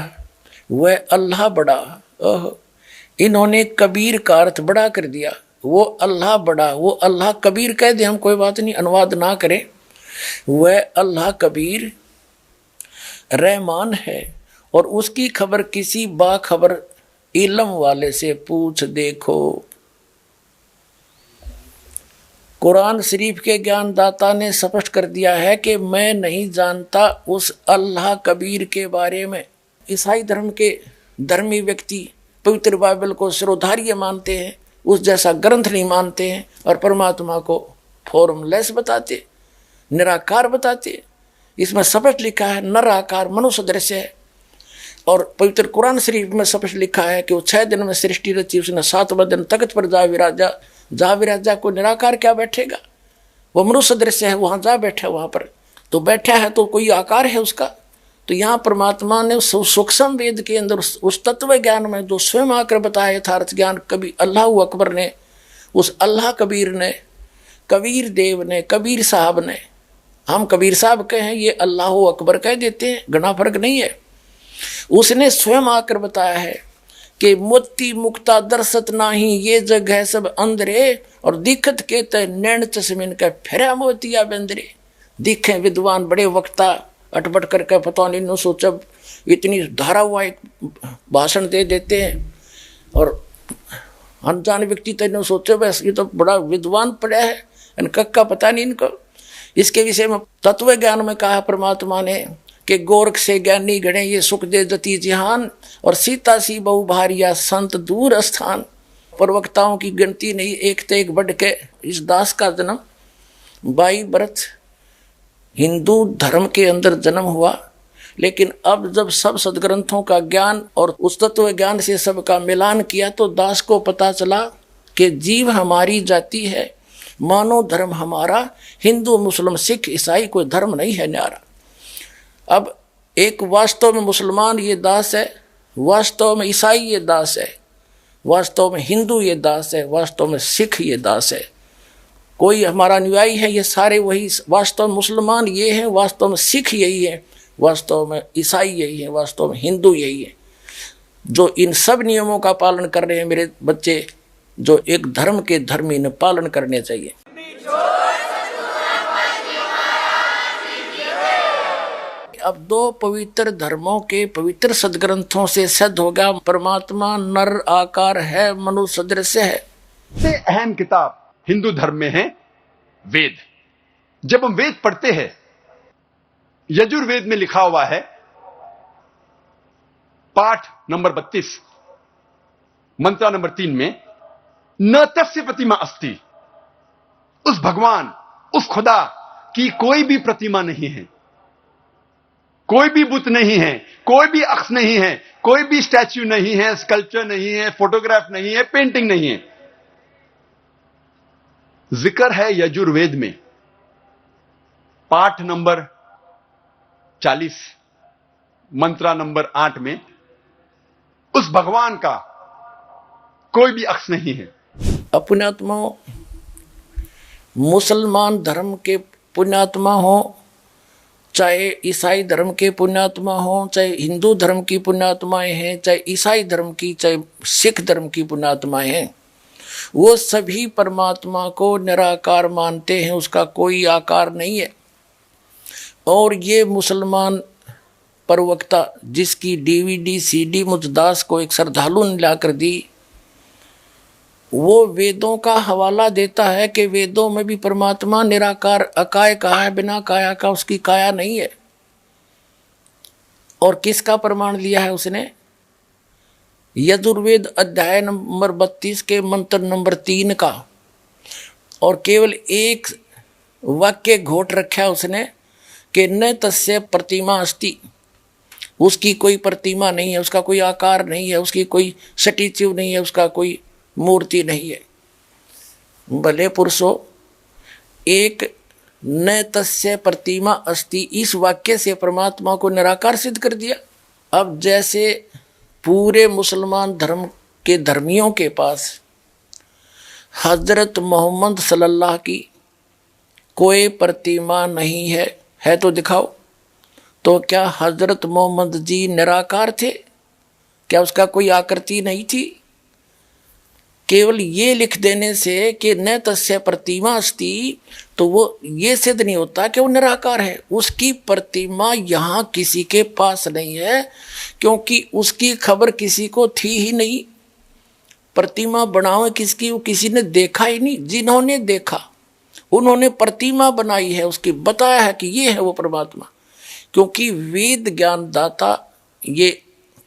वह अल्लाह बड़ा। इन्होंने कबीर का अर्थ बड़ा कर दिया। वो अल्लाह बड़ा, वो अल्लाह कबीर कह दे हम कोई बात नहीं, अनुवाद ना करें। वह अल्लाह कबीर रहमान है और उसकी खबर किसी बाखबर इल्म वाले से पूछ देखो। कुरान शरीफ के ज्ञानदाता ने स्पष्ट कर दिया है कि मैं नहीं जानता उस अल्लाह कबीर के बारे में। ईसाई धर्म के धर्मी व्यक्ति पवित्र बाइबल को सिरोधार्य मानते हैं, उस जैसा ग्रंथ नहीं मानते हैं और परमात्मा को फॉर्मलेस बताते, निराकार बताते। इसमें स्पष्ट लिखा है नराकार मनुष्य दृश्य है और पवित्र कुरान शरीफ में स्पष्ट लिखा है कि वो 6 दिन में सृष्टि रची, उसने 7वां दिन तख्त पर जा विराजा। को निराकार क्या बैठेगा, वो मनुष्य दृश्य है, वहाँ जा बैठा, वहाँ पर तो बैठा है तो कोई आकार है उसका। तो यहाँ परमात्मा ने सूक्ष्म वेद के अंदर उस तत्व ज्ञान में जो स्वयं आकर बताया यथार्थ ज्ञान कभी अल्लाह अकबर ने, उस अल्लाह कबीर ने, कबीर देव ने, कबीर साहब ने, हम कबीर साहब कहें ये अल्लाह अकबर कह देते हैं, घना फर्क नहीं है। उसने स्वयं आकर बताया है कि मोती मुक्ता दरसत नाही ये जग है सब अंदरे और दिखत के तय नैन चश्मिन का फेरा मोतिया बंदरे। दिखे विद्वान बड़े वक्ता अटपट करके पता नहीं नो सोचब इतनी धारा हुआ एक भाषण दे देते हैं और अनजान व्यक्ति तो सोचे बस ये तो बड़ा विद्वान पड़ा है, इनका का पता नहीं इनको। इसके विषय में तत्व ज्ञान में कहा परमात्मा ने कि गोरख से ज्ञानी गणे ये सुख दे जति जिहान और सीता सी बहु भारिया संत दूर स्थान। प्रवक्ताओं की गिनती नहीं, एक ते एक बढ़ के इस दास का जन्म 22 बरस हिंदू धर्म के अंदर जन्म हुआ। लेकिन अब जब सब सदग्रंथों का ज्ञान और उस तत्व ज्ञान से सबका मिलान किया तो दास को पता चला कि जीव हमारी जाति है, मानो धर्म हमारा हिंदू मुस्लिम सिख ईसाई कोई धर्म नहीं है न्यारा। अब एक वास्तव में मुसलमान ये दास है, वास्तव में ईसाई ये दास है, वास्तव में हिंदू ये दास है, वास्तव में सिख ये दास है। कोई हमारा अनुयायी है, ये सारे वही। वास्तव में मुसलमान ये हैं, वास्तव में सिख यही है, वास्तव में ईसाई यही है, वास्तव में हिंदू यही है। जो इन सब नियमों का पालन कर रहे हैं मेरे बच्चे, जो एक धर्म के धर्मी ने पालन करने चाहिए। अब 2 पवित्र धर्मों के पवित्र सदग्रंथों से सिद्ध होगा परमात्मा नर आकार है, मनुष्य सदृश है। सबसे अहम किताब हिंदू धर्म में है वेद। जब हम वेद पढ़ते हैं, यजुर्वेद में लिखा हुआ है पाठ नंबर 32 मंत्र नंबर 3 में न तस्य प्रतिमा अस्ति, उस भगवान उस खुदा की कोई भी प्रतिमा नहीं है, कोई भी बुत नहीं है, कोई भी अक्ष नहीं है, कोई भी स्टैच्यू नहीं है, स्कल्पचर नहीं है, फोटोग्राफ नहीं है, पेंटिंग नहीं है। जिक्र है यजुर्वेद में पाठ नंबर 40 मंत्र नंबर 8 में उस भगवान का कोई भी अक्ष नहीं है। पुण्यात्मा मुसलमान धर्म के पुण्यात्मा हो, चाहे ईसाई धर्म के पुण्यात्मा हो, चाहे हिंदू धर्म की पुण्यात्माएं हैं, चाहे ईसाई धर्म की, चाहे सिख धर्म की पुण्यात्माएं हैं, वो सभी परमात्मा को निराकार मानते हैं, उसका कोई आकार नहीं है। और ये मुसलमान प्रवक्ता जिसकी DVD CD मुझ दास को एक श्रद्धालु ने लाकर दी, वो वेदों का हवाला देता है कि वेदों में भी परमात्मा निराकार अकाय कहा है, बिना काया का उसकी काया नहीं है। और किसका प्रमाण लिया है उसने? यजुर्वेद अध्याय नंबर 32 के मंत्र नंबर 3 का, और केवल एक वाक्य घोट रखा उसने कि न तस्य प्रतिमा अस्ति, उसकी कोई प्रतिमा नहीं है, उसका कोई आकार नहीं है, उसकी कोई स्टैच्यू नहीं है, उसका कोई मूर्ति नहीं है। भले पुरुषों, एक न तस्य प्रतिमा अस्ति इस वाक्य से परमात्मा को निराकार सिद्ध कर दिया। अब जैसे पूरे मुसलमान धर्म के धर्मियों के पास हजरत मोहम्मद सल्लल्लाहु की कोई प्रतिमा नहीं है तो दिखाओ। तो क्या हजरत मोहम्मद जी निराकार थे? क्या उसका कोई आकृति नहीं थी? केवल ये लिख देने से कि न तस्य प्रतिमा अस्ति, तो वो ये सिद्ध नहीं होता कि वो निराकार है। उसकी प्रतिमा यहाँ किसी के पास नहीं है, क्योंकि उसकी खबर किसी को थी ही नहीं। प्रतिमा बनावे किसकी, वो किसी ने देखा ही नहीं। जिन्होंने देखा उन्होंने प्रतिमा बनाई है, उसकी बताया है कि ये है वो परमात्मा। क्योंकि वेद ज्ञान दाता ये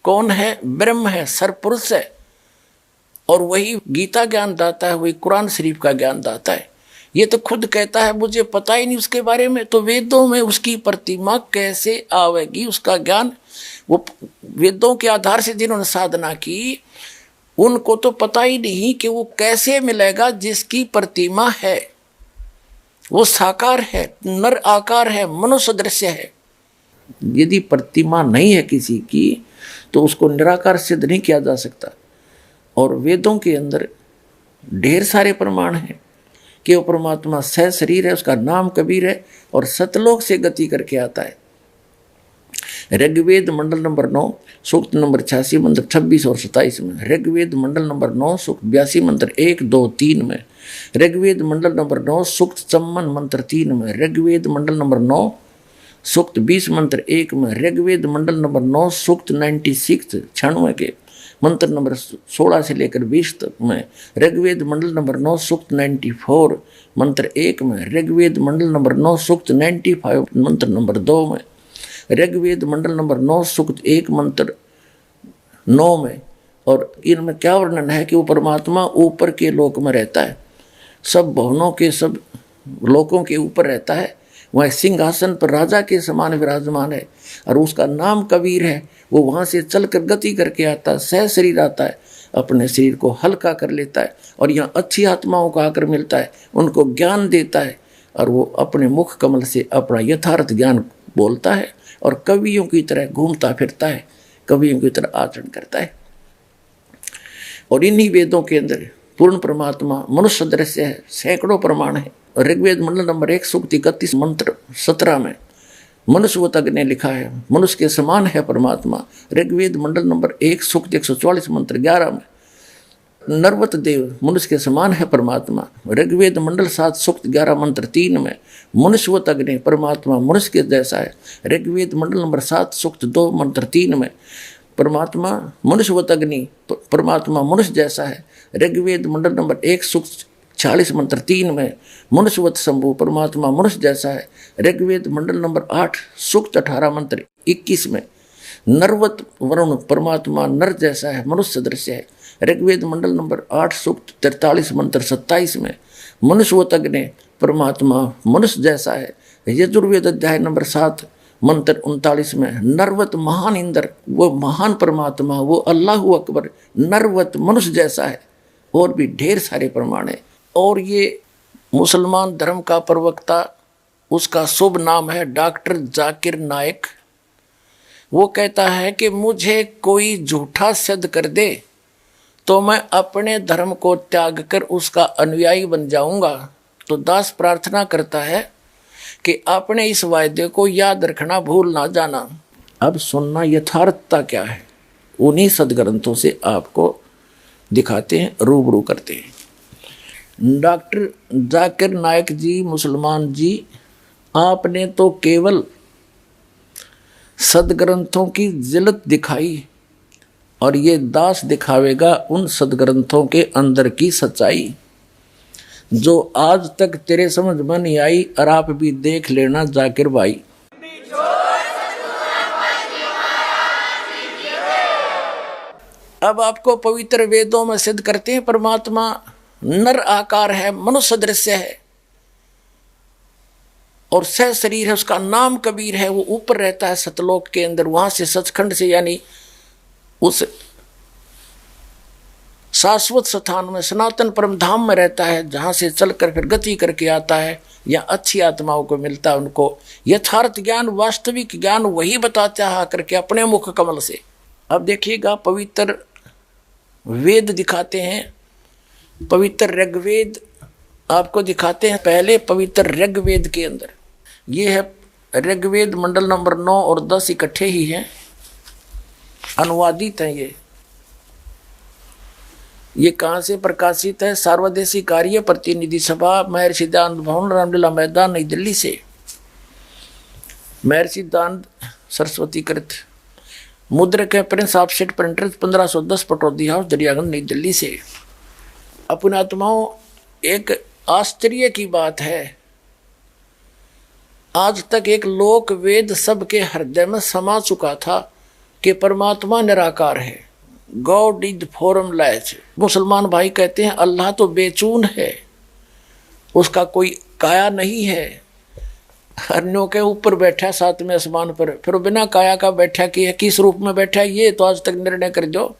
कौन है? ब्रह्म है, सरपुरुष है। और वही गीता ज्ञान दाता है, वही कुरान शरीफ का ज्ञान दाता है। ये तो खुद कहता है मुझे पता ही नहीं उसके बारे में, तो वेदों में उसकी प्रतिमा कैसे आवेगी? उसका ज्ञान वो वेदों के आधार से जिन्होंने साधना की उनको तो पता ही नहीं कि वो कैसे मिलेगा जिसकी प्रतिमा है। वो साकार है, नर आकार है, मनुष्य दृश्य है। यदि प्रतिमा नहीं है किसी की तो उसको निराकार सिद्ध नहीं किया जा सकता। और वेदों के अंदर ढेर सारे प्रमाण हैं कि वो परमात्मा सह शरीर है, उसका नाम कबीर है और सतलोक से गति करके आता है। ऋग्वेद मंडल नंबर 9 सूक्त नंबर 86 मंत्र 26 और 27 में, ऋग्वेद मंडल नंबर 9 सूक्त 82 मंत्र 1, 2, 3 में, ऋग्वेद मंडल नंबर 9 सूक्त चम्मन मंत्र 3 में, ऋग्वेद मंडल नंबर 9 सूक्त 20 मंत्र 1 में, ऋग्वेद मंडल नंबर 9 सूक्त 96 96 के मंत्र नंबर 16 से लेकर 20 तक में, ऋग्वेद मंडल नंबर 9 सूक्त 94 मंत्र 1 में, ऋग्वेद मंडल नंबर 9 सूक्त 95 मंत्र नंबर 2 में, ऋग्वेद मंडल नंबर 9 सूक्त 1 मंत्र 9 में। और इनमें क्या वर्णन है कि वो परमात्मा ऊपर के लोक में रहता है, सब भवनों के सब लोकों के ऊपर रहता है। वह सिंहासन पर राजा के समान विराजमान है और उसका नाम कबीर है। वो वहाँ से चलकर गति करके आता है, सह शरीर आता है, अपने शरीर को हल्का कर लेता है और यहाँ अच्छी आत्माओं को आकर मिलता है, उनको ज्ञान देता है और वो अपने मुख कमल से अपना यथार्थ ज्ञान बोलता है और कवियों की तरह घूमता फिरता है, कवियों की तरह आचरण करता है। और इन्हीं वेदों के अंदर पूर्ण परमात्मा मनुष्य दृश्य है, सैकड़ों प्रमाण है। ऋग्वेद मंडल नंबर 1 सूक्त 31 मंत्र 17 में मनुष्यवतग ने लिखा है मनुष्य के समान है परमात्मा। ऋग्वेद मंडल नंबर 1 सूक्त 144 मंत्र 11 में नरवत देव मनुष्य के समान है परमात्मा। ऋग्वेद मंडल 7 सूक्त 11 मंत्र 3 में मनुष्यवतग ने परमात्मा मनुष्य के जैसा है। ऋग्वेद मंडल नंबर 7 सूक्त 2 मंत्र 3 में परमात्मा मनुष्यवतग्नि परमात्मा मनुष्य जैसा है। ऋग्वेद मंडल नंबर 1 सूक्त 40 मंत्र 3 में मनुष्यवत शंभु परमात्मा मनुष्य जैसा है। ऋग्वेद मंडल नंबर 8 सूक्त 18 मंत्र 21 में नरवत वरुण परमात्मा नर जैसा है, मनुष्य दृश्य है। ऋग्वेद मंडल नंबर 8 सूक्त 43 मंत्र 27 में मनुष्यवतग्नि परमात्मा मनुष्य जैसा है। यजुर्वेद अध्याय नंबर 7 मंत्र 39 में नरवत महान इंद्र वो महान परमात्मा वो अल्लाह अकबर नरवत मनुष्य जैसा है। और भी ढेर सारे प्रमाण है। और ये मुसलमान धर्म का प्रवक्ता उसका शुभ नाम है डॉक्टर जाकिर नायक। वो कहता है कि मुझे कोई झूठा सिद्ध कर दे तो मैं अपने धर्म को त्याग कर उसका अनुयायी बन जाऊंगा। तो दास प्रार्थना करता है कि अपने इस वायदे को याद रखना, भूल ना जाना। अब सुनना यथार्थता क्या है, उन्हीं सदग्रंथों से आपको दिखाते हैं, रूबरू करते हैं। डॉक्टर जाकिर नायक जी मुसलमान जी, आपने तो केवल सदग्रंथों की जिल्लत दिखाई और ये दास दिखावेगा उन सदग्रंथों के अंदर की सच्चाई जो आज तक तेरे समझ में नहीं आई। और आप भी देख लेना जाकिर भाई। अब आपको पवित्र वेदों में सिद्ध करते हैं परमात्मा नर आकार है, मनुष्य दृश्य है और सह शरीर है, उसका नाम कबीर है। वो ऊपर रहता है सतलोक के अंदर, वहां से सचखंड से यानी उस शाश्वत स्थान में सनातन परम धाम में रहता है, जहां से चलकर फिर गति करके आता है। या अच्छी आत्माओं को मिलता है, उनको यथार्थ ज्ञान वास्तविक ज्ञान वही बताता है आकर के अपने मुख कमल से। अब देखिएगा पवित्र वेद दिखाते हैं पवित्र ऋग्वेद आपको दिखाते हैं। पहले पवित्र ऋग्वेद के अंदर ये है, ऋग्वेद मंडल नंबर 9 और 10 इकट्ठे ही हैं, अनुवादित हैं। ये कहाँ से प्रकाशित है? सार्वदेशिक कार्य प्रतिनिधि सभा, महर्षि दयानंद भवन, रामलीला मैदान, नई दिल्ली से। महर्षि दयानंद सरस्वती कृत, मुद्रक है Prince offset printers, 1510 Pataudi house, Daryaganj, Nai Delhi से। अपने आत्माओं, एक आश्चर्य की बात है, आज तक एक लोक वेद सबके हृदय में समा चुका था कि परमात्मा निराकार है, गॉड इज फॉर्मलेस। मुसलमान भाई कहते हैं अल्लाह तो बेचून है, उसका कोई काया नहीं है, हरनों के ऊपर बैठा सातवें आसमान पर, फिर बिना काया का बैठा कि किस रूप में बैठा, ये तो आज तक निर्णय कर दो।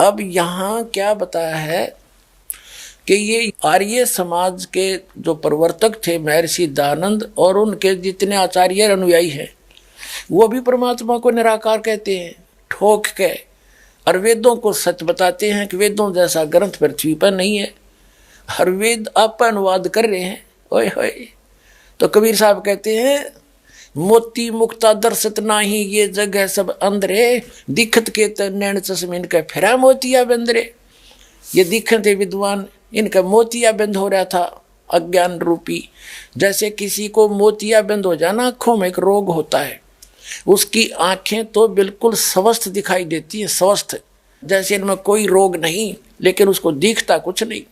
अब यहाँ क्या बताया है कि ये आर्य समाज के जो प्रवर्तक थे महर्षि दयानंद और उनके जितने आचार्य अनुयायी हैं, वो भी परमात्मा को निराकार कहते हैं ठोक के, और वेदों को सच बताते हैं कि वेदों जैसा ग्रंथ पृथ्वी पर नहीं है। हर वेद आप अनुवाद कर रहे हैं, ओए होए। तो कबीर साहब कहते हैं मोती मुक्ता दर्शत नाही, ये जग है सब अंधरे, दिखत के नैन चश्मे इनका फिरा मोतिया बंदरे। ये दिखत थे विद्वान, इनका मोतिया बंद हो रहा था अज्ञान रूपी। जैसे किसी को मोतिया बंद हो जाना, आँखों में एक रोग होता है, उसकी आंखें तो बिल्कुल स्वस्थ दिखाई देती है, स्वस्थ, जैसे इनमें कोई रोग नहीं, लेकिन उसको दिखता कुछ नहीं।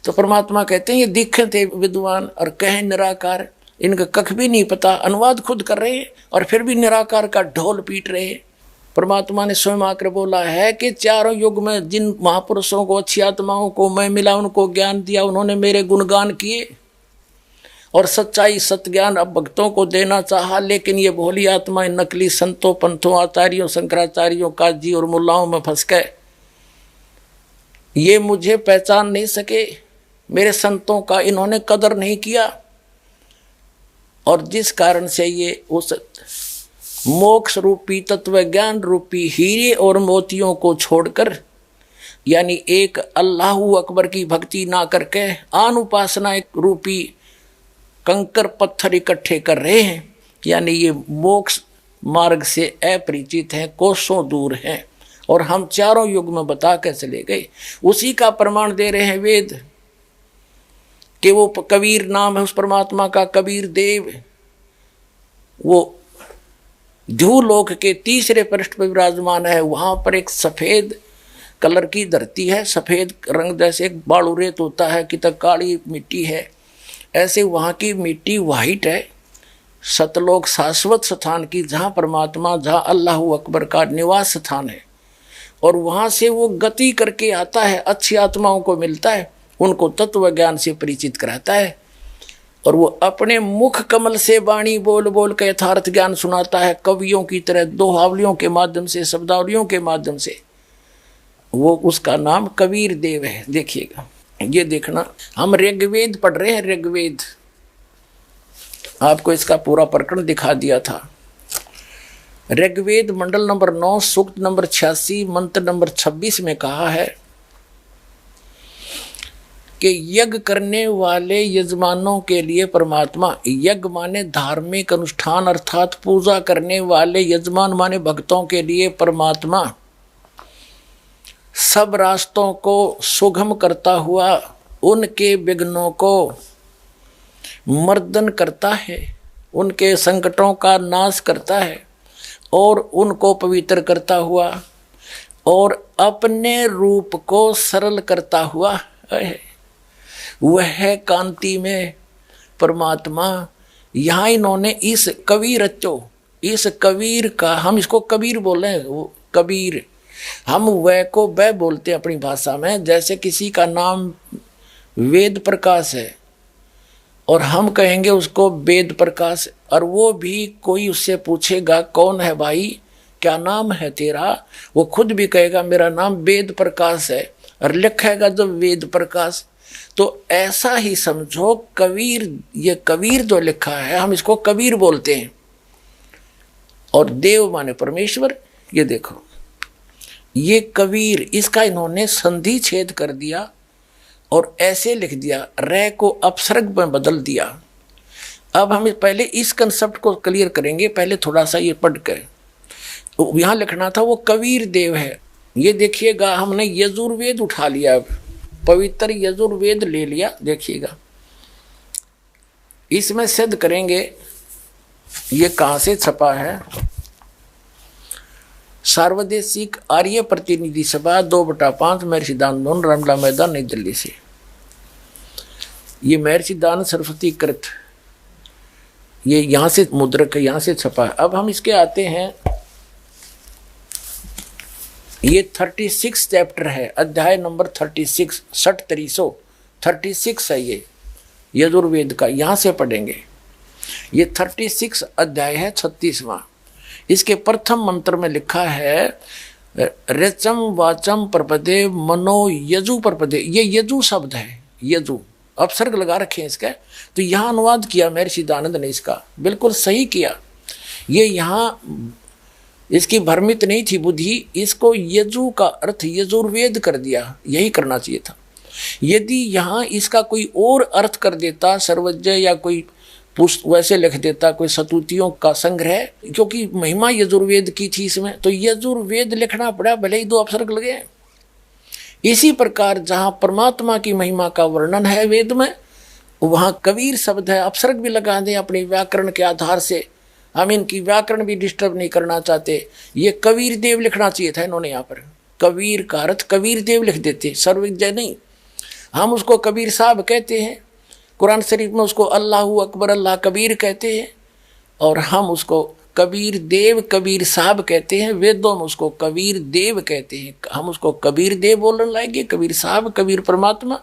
तो परमात्मा कहते हैं ये दिखे थे विद्वान और कहें निराकार, इनका कख भी नहीं पता, अनुवाद खुद कर रहे हैं और फिर भी निराकार का ढोल पीट रहे हैं। परमात्मा ने स्वयं आकर बोला है कि चारों युग में जिन महापुरुषों को, अच्छी आत्माओं को मैं मिला, उनको ज्ञान दिया, उन्होंने मेरे गुणगान किए और सच्चाई सत्य ज्ञान अब भक्तों को देना चाहा, लेकिन ये भोली आत्माएं नकली संतों, पंथों, आचार्यों, शंकराचार्यों, काजी और मुल्लाओं में फंस गए। ये मुझे पहचान नहीं सके, मेरे संतों का इन्होंने कदर नहीं किया, और जिस कारण से ये उस मोक्ष रूपी तत्व ज्ञान रूपी हीरे और मोतियों को छोड़कर, यानी एक अल्लाहू अकबर की भक्ति ना करके आन उपासना रूपी कंकर पत्थर इकट्ठे कर रहे हैं, यानी ये मोक्ष मार्ग से अपरिचित हैं, कोसों दूर हैं। और हम चारों युग में बता के चले गए, उसी का प्रमाण दे रहे हैं वेद कि वो कबीर नाम है उस परमात्मा का, कबीर देव। वो ध्रुवलोक के तीसरे पृष्ठ पर विराजमान है, वहाँ पर एक सफ़ेद कलर की धरती है, सफ़ेद रंग जैसे एक बालू रेत होता है कि तक काली मिट्टी है, ऐसे वहाँ की मिट्टी वाइट है। सतलोक शाश्वत स्थान की, जहाँ परमात्मा, जहाँ अल्लाह अकबर का निवास स्थान है, और वहाँ से वो गति करके आता है, अच्छी आत्माओं को मिलता है, उनको तत्व ज्ञान से परिचित कराता है, और वो अपने मुख कमल से वाणी बोल बोल के यथार्थ ज्ञान सुनाता है, कवियों की तरह दोहावलियों के माध्यम से, शब्दावलियों के माध्यम से। वो उसका नाम कबीर देव है। देखिएगा, ये देखना, हम ऋग्वेद पढ़ रहे हैं, ऋग्वेद, आपको इसका पूरा प्रकरण दिखा दिया था। ऋग्वेद मंडल नंबर 9 सूक्त नंबर 86 मंत्र नंबर 26 में कहा है कि यज्ञ करने वाले यजमानों के लिए परमात्मा, यज्ञ माने धार्मिक अनुष्ठान अर्थात पूजा करने वाले यजमान माने भक्तों के लिए परमात्मा सब रास्तों को सुगम करता हुआ उनके विघ्नों को मर्दन करता है, उनके संकटों का नाश करता है और उनको पवित्र करता हुआ और अपने रूप को सरल करता हुआ है। वह कांति में परमात्मा, यहाँ इन्होंने इस कबीरच्चो, इस कबीर का, हम इसको कबीर बोले, वो कबीर, हम वह को वह बोलते हैं अपनी भाषा में। जैसे किसी का नाम वेद प्रकाश है और हम कहेंगे उसको वेद प्रकाश, और वो भी कोई उससे पूछेगा कौन है भाई, क्या नाम है तेरा, वो खुद भी कहेगा मेरा नाम वेद प्रकाश है, और लिखेगा जब वेद प्रकाश। तो ऐसा ही समझो कबीर, ये कबीर जो लिखा है हम इसको कबीर बोलते हैं। और देव माने परमेश्वर। ये देखो ये कबीर, इसका इन्होंने संधि छेद कर दिया और ऐसे लिख दिया, रे को अपसर्ग में बदल दिया। अब हम पहले इस कंसेप्ट को क्लियर करेंगे, पहले थोड़ा सा ये पढ़ कर। यहाँ लिखना था वो कबीर देव है। ये देखिएगा हमने यजुर्वेद उठा लिया, अब पवित्र यजुर्वेद ले लिया। देखिएगा इसमें सिद्ध करेंगे ये कहाँ से छपा है। सार्वदेशिक आर्य प्रतिनिधि सभा 2/5 महर्षि दानंद रामला मैदान नई दिल्ली से। ये महर्षि दानंद सरस्वती कृत, ये यहाँ से मुद्रक यहाँ से छपा है। अब हम इसके आते हैं, ये 36 चैप्टर है, अध्याय नंबर 36 36 है ये यजुर्वेद का, यहाँ से पढ़ेंगे। ये 36 अध्याय है, 36वां। इसके प्रथम मंत्र में लिखा है रचम वाचम प्रपदे मनो यजु प्रपदे। ये यजु शब्द है, यजु अपसर्ग लगा रखे हैं इसका। तो यहाँ अनुवाद किया महर्षि दानंद ने, इसका बिल्कुल सही किया। ये यहाँ इसकी भ्रमित नहीं थी बुद्धि, इसको यजु का अर्थ यजुर्वेद कर दिया, यही करना चाहिए था। यदि यहाँ इसका कोई और अर्थ कर देता, सर्वज्ञ या कोई वैसे लिख देता, कोई सतुतियों का संग्रह, क्योंकि महिमा यजुर्वेद की थी इसमें, तो यजुर्वेद लिखना पड़ा, भले ही 2 अपसर्ग लगे। इसी प्रकार जहाँ परमात्मा की महिमा का वर्णन है वेद में, वहाँ कबीर शब्द है, अपसर्ग भी लगा दें अपने व्याकरण के आधार से। हम इनकी व्याकरण भी डिस्टर्ब नहीं करना चाहते। ये कबीर देव लिखना चाहिए था इन्होंने, यहाँ पर कबीर का अर्थ कबीर देव लिख देते, सर्वज्ञ नहीं। हम उसको कबीर साहब कहते हैं, कुरान शरीफ में उसको अल्लाहू अकबर अल्लाह कबीर कहते हैं, और हम उसको कबीर देव कबीर साहब कहते हैं। वेदों में उसको कबीर देव कहते हैं, हम उसको कबीर देव बोलने लाएंगे। कबीर साहब, कबीर परमात्मा,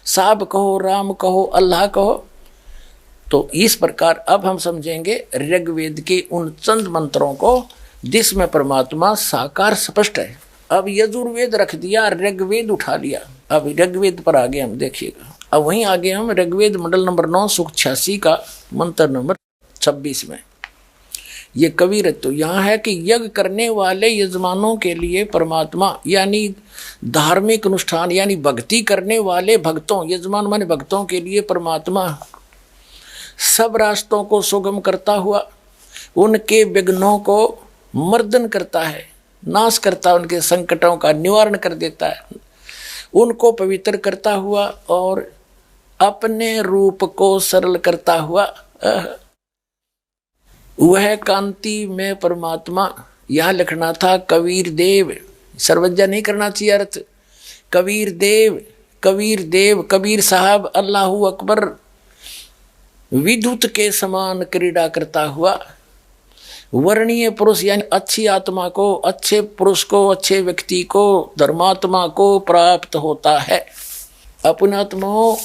साहब कहो, राम कहो, अल्लाह कहो। तो इस प्रकार अब हम समझेंगे ऋग्वेद के उन चंद मंत्रों को जिसमें परमात्मा साकार स्पष्ट है। अब यजुर्वेद रख दिया, ऋग्वेद उठा लिया। अब ऋग्वेद पर आगे हम देखिएगा। अब वहीं आगे हम ऋग्वेद मंडल नंबर 9 सूक्त 86 का मंत्र नंबर 26 में ये कबीर तो यहाँ है कि यज्ञ करने वाले यजमानों के लिए परमात्मा, यानी धार्मिक अनुष्ठान यानी भक्ति करने वाले भक्तों, यजमान माने भक्तों के लिए परमात्मा सब रास्तों को सुगम करता हुआ उनके विघ्नों को मर्दन करता है, नाश करता है, उनके संकटों का निवारण कर देता है, उनको पवित्र करता हुआ और अपने रूप को सरल करता हुआ वह कांति में परमात्मा। यह लिखना था कबीर देव, सर्वज्ञ नहीं करना चाहिए अर्थ। कबीर देव, कबीर देव, कबीर साहब, अल्लाहू अकबर, विद्युत के समान क्रीड़ा करता हुआ वर्णीय पुरुष यानी अच्छी आत्मा को, अच्छे पुरुष को, अच्छे व्यक्ति को, धर्मात्मा को प्राप्त होता है। अपने आत्माओं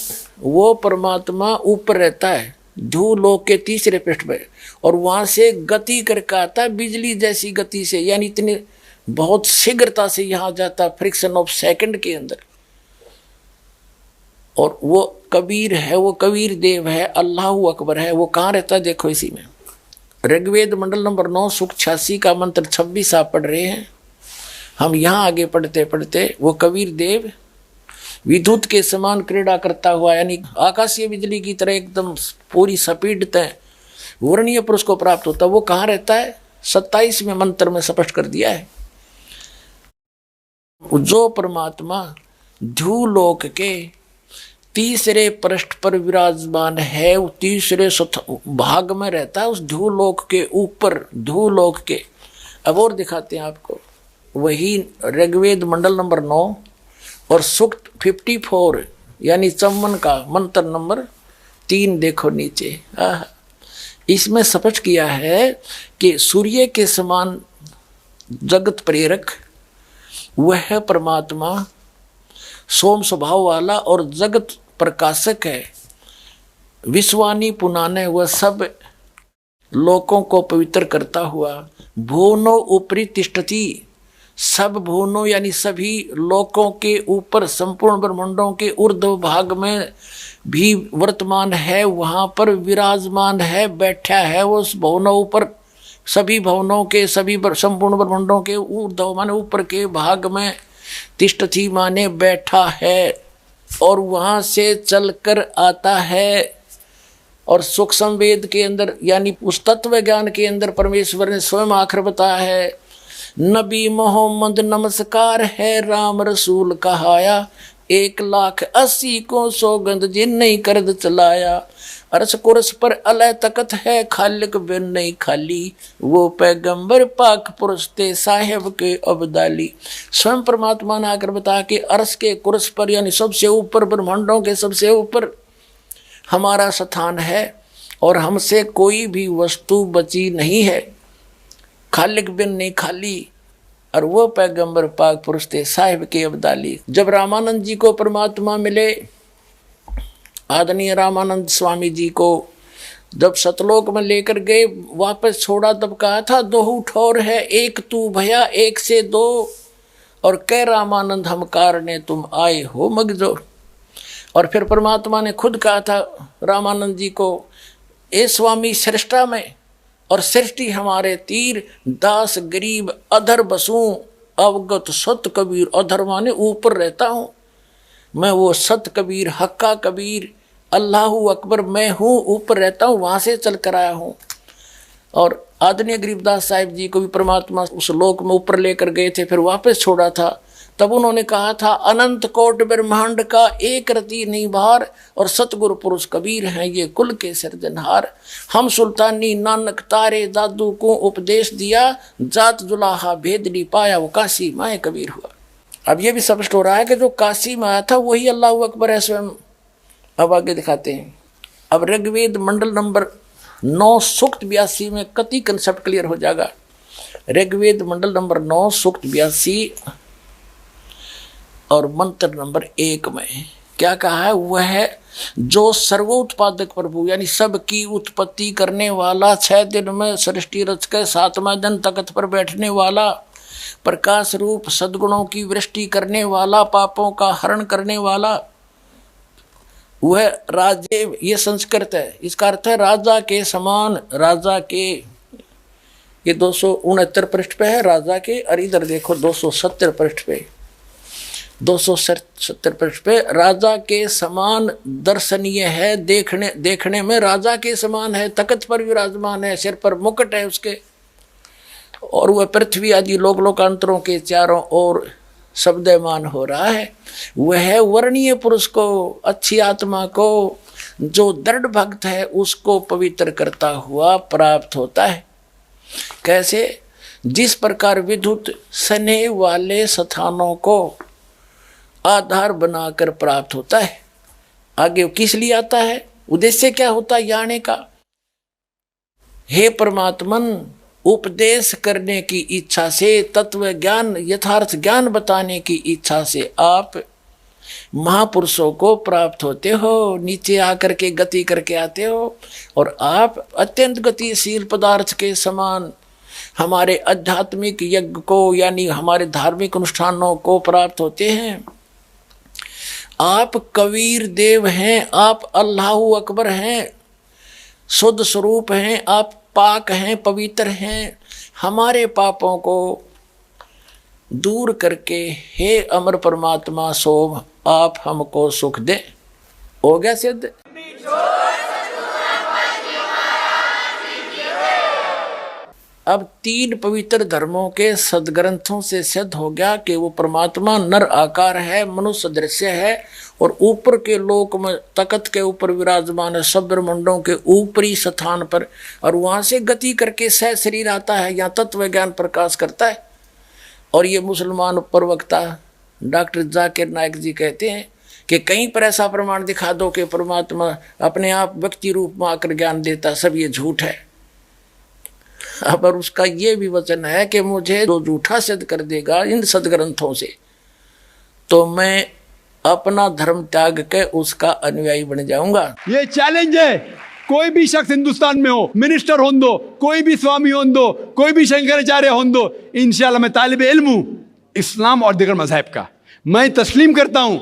वो परमात्मा ऊपर रहता है धूलोक के 3रे पृष्ठ पे, और वहां से गति करके आता है बिजली जैसी गति से, यानी इतनी बहुत शीघ्रता से यहाँ जाता, फ्रिक्शन ऑफ सेकंड के अंदर। और वो कबीर है, वो कबीर देव है, अल्लाहू अकबर है। वो कहाँ रहता है देखो इसी में। ऋग्वेद मंडल नंबर 9 सूक्त 86 का मंत्र 26 आप पढ़ रहे हैं। हम यहाँ आगे पढ़ते पढ़ते वो कबीर देव विद्युत के समान क्रीड़ा करता हुआ, यानी आकाशीय बिजली की तरह एकदम पूरी स्पीड तय वर्णीय पुरुष को प्राप्त होता। वो कहाँ रहता है 27वें मंत्र में स्पष्ट कर दिया है। जो परमात्मा ध्रुवलोक के 3रे पृष्ठ पर विराजमान है, वो 3रे भाग में रहता है, उस ध्रुवलोक के ऊपर, ध्रुवलोक के। अब और दिखाते हैं आपको, वही ऋग्वेद मंडल नंबर 9 और सूक्त 54 यानी चौवन का मंत्र नंबर 3 देखो नीचे। इसमें स्पष्ट किया है कि सूर्य के समान जगत प्रेरक वह परमात्मा सोम स्वभाव वाला और जगत प्रकाशक है। विश्वानी पुनाने वह सब लोकों को पवित्र करता हुआ भुवनों ऊपरी तिष्ठति, सब भुवनों यानी सभी लोकों के ऊपर, संपूर्ण ब्रह्मांडों के ऊर्ध्व भाग में भी वर्तमान है, वहाँ पर विराजमान है, बैठा है वो उस भुवनों ऊपर। सभी भवनों के, सभी संपूर्ण ब्रह्मांडों के ऊर्ध्व माने ऊपर के भाग में तिष्ठति माने बैठा है, और वहां से चलकर आता है। और सूक्ष्म वेद के अंदर यानी उस तत्व ज्ञान के अंदर परमेश्वर ने स्वयं आखिर बताया है, नबी मोहम्मद नमस्कार है, राम रसूल कहाया, 1,80,000 को सौगंध जिन नहीं करद चलाया, अरस कुरस पर अलह तकत है, खालिक बिन नहीं खाली, वो पैगंबर पाक पुरुष ते साहेब के अब्दाली। स्वयं परमात्मा ने आकर बता कि अरस के कुरस पर यानी सबसे ऊपर, ब्रह्मांडों के सबसे ऊपर हमारा स्थान है, और हमसे कोई भी वस्तु बची नहीं है, खालिक बिन नहीं खाली, और वो पैगंबर पाक पुरुष थे साहिब के अब्दाली। जब रामानंद जी को परमात्मा मिले, आदरणीय रामानंद स्वामी जी को जब सतलोक में लेकर गए, वापस छोड़ा, तब कहा था, 2 ठौर है, एक तू भया, 1 से 2, और कह रामानंद हम कारणे तुम आए हो मगजो। और फिर परमात्मा ने खुद कहा था रामानंद जी को, ए स्वामी सृष्टा में और सृष्टि हमारे तीर, दास गरीब अधर बसूं, अवगत सत कबीर। अधर माने ऊपर रहता हूँ मैं, वो सत कबीर हक्का कबीर अल्लाहू अकबर मैं हूँ, ऊपर रहता हूँ, वहाँ से चल कर आया हूँ। और आदरणीय गरीबदास साहिब जी को भी परमात्मा उस लोक में ऊपर लेकर गए थे, फिर वापस छोड़ा था। तब उन्होंने कहा था, अनंत कोट ब्रह्मांड का एक रति नहीं भार, और सतगुरु पुरुष कबीर हैं ये कुल के सिरजनहार। हम सुल्तानी नानक तारे दादू को उपदेश दिया, जात जुलाहा भेद नहीं पाया, वो काशी माए कबीर हुआ। अब ये भी स्पष्ट हो रहा है कि जो काशी में आया था वही अल्लाह अकबर है स्वयं। अब आगे दिखाते हैं। अब ऋग्वेद मंडल नंबर 9 सूक्त 82 में कति कंसेप्ट क्लियर हो जाएगा। ऋग्वेद मंडल नंबर 9 सूक्त 82 और मंत्र नंबर 1 में क्या कहा है? वह है जो सर्वोत्पादक प्रभु यानी सबकी उत्पत्ति करने वाला, 6 दिन में सृष्टि रच के 7वां दिन तख्त पर बैठने वाला, प्रकाश रूप सद्गुणों की वृष्टि करने वाला, पापों का हरण करने वाला, वह राजे, ये संस्कृत है, इसका अर्थ है राजा के समान। राजा के, ये 269 पृष्ठ पे है राजा के, और इधर देखो 270 पृष्ठ पे, 270 पृष्ठ पे राजा के समान दर्शनीय है, देखने में राजा के समान है, तख्त पर विराजमान है, सिर पर मुकुट है उसके, और वह पृथ्वी आदि लोक लोकांतरों के चारों ओर शब्दमान हो रहा है। वह वर्णीय पुरुष को, अच्छी आत्मा को, जो दृढ़ भक्त है उसको पवित्र करता हुआ प्राप्त होता है। कैसे? जिस प्रकार विद्युत स्नेह वाले स्थानों को आधार बनाकर प्राप्त होता है। आगे किस लिए आता है? उद्देश्य क्या होता है आने का? हे परमात्मन, उपदेश करने की इच्छा से, तत्व ज्ञान यथार्थ ज्ञान बताने की इच्छा से आप महापुरुषों को प्राप्त होते हो, नीचे आकर के गति करके आते हो, और आप अत्यंत गतिशील पदार्थ के समान हमारे आध्यात्मिक यज्ञ को यानी हमारे धार्मिक अनुष्ठानों को प्राप्त होते हैं। आप कबीर देव हैं, आप अल्लाहू अकबर हैं, शुद्ध स्वरूप हैं, आप पाक हैं, पवित्र हैं। हमारे पापों को दूर करके हे अमर परमात्मा सोम आप हमको सुख दे। हो गया सिद्ध। अब 3 पवित्र धर्मों के सदग्रंथों से सिद्ध हो गया कि वो परमात्मा नर आकार है, मनुष्य दृश्य है, और ऊपर के लोक में तख्त के ऊपर विराजमान है, सब ब्रह्मांडों के ऊपरी स्थान पर, और वहां से गति करके सह शरीर आता है, यहाँ तत्व ज्ञान प्रकाश करता है। और ये मुसलमान प्रवक्ता डॉक्टर जाकिर नायक जी कहते हैं कि कहीं पर ऐसा प्रमाण दिखा दो कि परमात्मा अपने आप व्यक्ति रूप में आकर ज्ञान देता, सब ये झूठ है। अब उसका ये भी वचन है कि मुझे जो झूठा सिद्ध कर देगा इन सदग्रंथों से, तो मैं अपना धर्म त्याग के उसका अनुयायी बन जाऊंगा। ये चैलेंज है। कोई भी शख्स हिंदुस्तान में हो, मिनिस्टर हों दो, कोई भी स्वामी हों दो, कोई भी शंकराचार्य हों दो, इंशाल्लाह मैं तालिब इल्म हूं इस्लाम और दीगर मजहब का। मैं तस्लीम करता हूं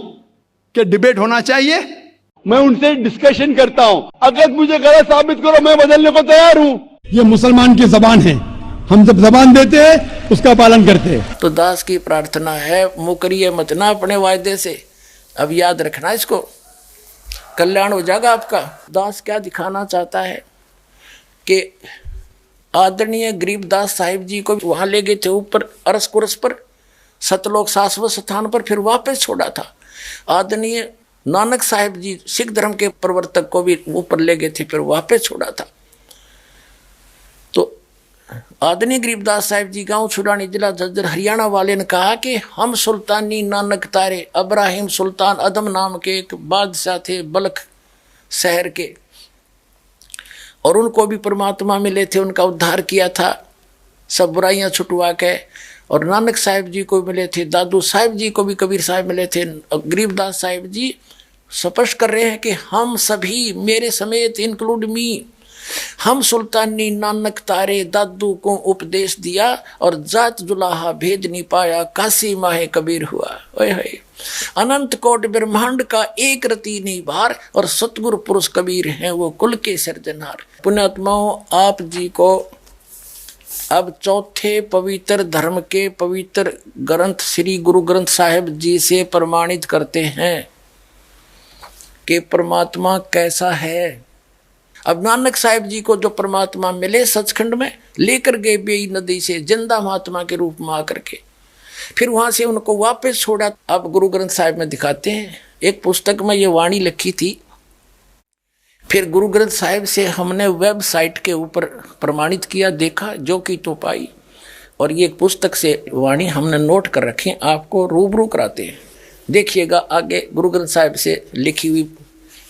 कि डिबेट होना चाहिए, मैं उनसे डिस्कशन करता हूं। अगर मुझे गलत साबित करो मैं बदलने को तैयार हूं। ये मुसलमान की जबान है। हम जब जबान देते हैं उसका पालन करते हैं। तो दास की प्रार्थना है, मुकरिए मत ना अपने वायदे से। अब याद रखना इसको, कल्याण हो जाएगा आपका। दास क्या दिखाना चाहता है कि आदरणीय गरीबदास साहिब जी को वहां ले गए थे ऊपर अरस कुरस पर, सतलोक शाश्वत स्थान पर, फिर वापस छोड़ा था। आदरणीय नानक साहिब जी सिख धर्म के प्रवर्तक को भी ऊपर ले गए थे, फिर वापस छोड़ा था। तो आदरणीय गरीबदास साहिब जी गांव छुड़ानी, जिला झज्जर, हरियाणा वाले ने कहा कि हम सुल्तानी नानक तारे अब्राहिम सुल्तान अदम नाम के एक बादशाह थे बल्ख शहर के, और उनको भी परमात्मा मिले थे, उनका उद्धार किया था सब बुराइयां छुटवा के। और नानक साहिब जी को मिले थे, दादू साहिब जी को भी कबीर साहिब मिले थे। गरीबदास साहिब जी स्पष्ट कर रहे हैं कि हम सभी, मेरे समेत इंक्लूड मी, हम सुल्तानी नानक तारे दादू को उपदेश दिया और जात जुलाहा भेद नहीं पाया, काशी माहे कबीर हुआ। ओए होए, अनंत कोट ब्रह्मांड का एक रति नहीं भार, और सतगुरु पुरुष कबीर हैं वो कुल के सिरजनहार। पुण्यात्माओं, आप जी को अब चौथे पवित्र धर्म के पवित्र ग्रंथ श्री गुरु ग्रंथ साहिब जी से प्रमाणित करते हैं कि परमात्मा कैसा है। अब नानक साहिब जी को जो परमात्मा मिले सचखंड में, लेकर गए बेई नदी से जिंदा महात्मा के रूप में आकर के, फिर वहां से उनको वापस छोड़ा। अब गुरु ग्रंथ साहिब में दिखाते हैं, एक पुस्तक में ये वाणी लिखी थी, फिर गुरु ग्रंथ साहिब से हमने वेबसाइट के ऊपर प्रमाणित किया, देखा जो कि तो पाई, और ये पुस्तक से वाणी हमने नोट कर रखी, आपको रूबरू कराते हैं। देखिएगा आगे गुरु ग्रंथ साहिब से लिखी हुई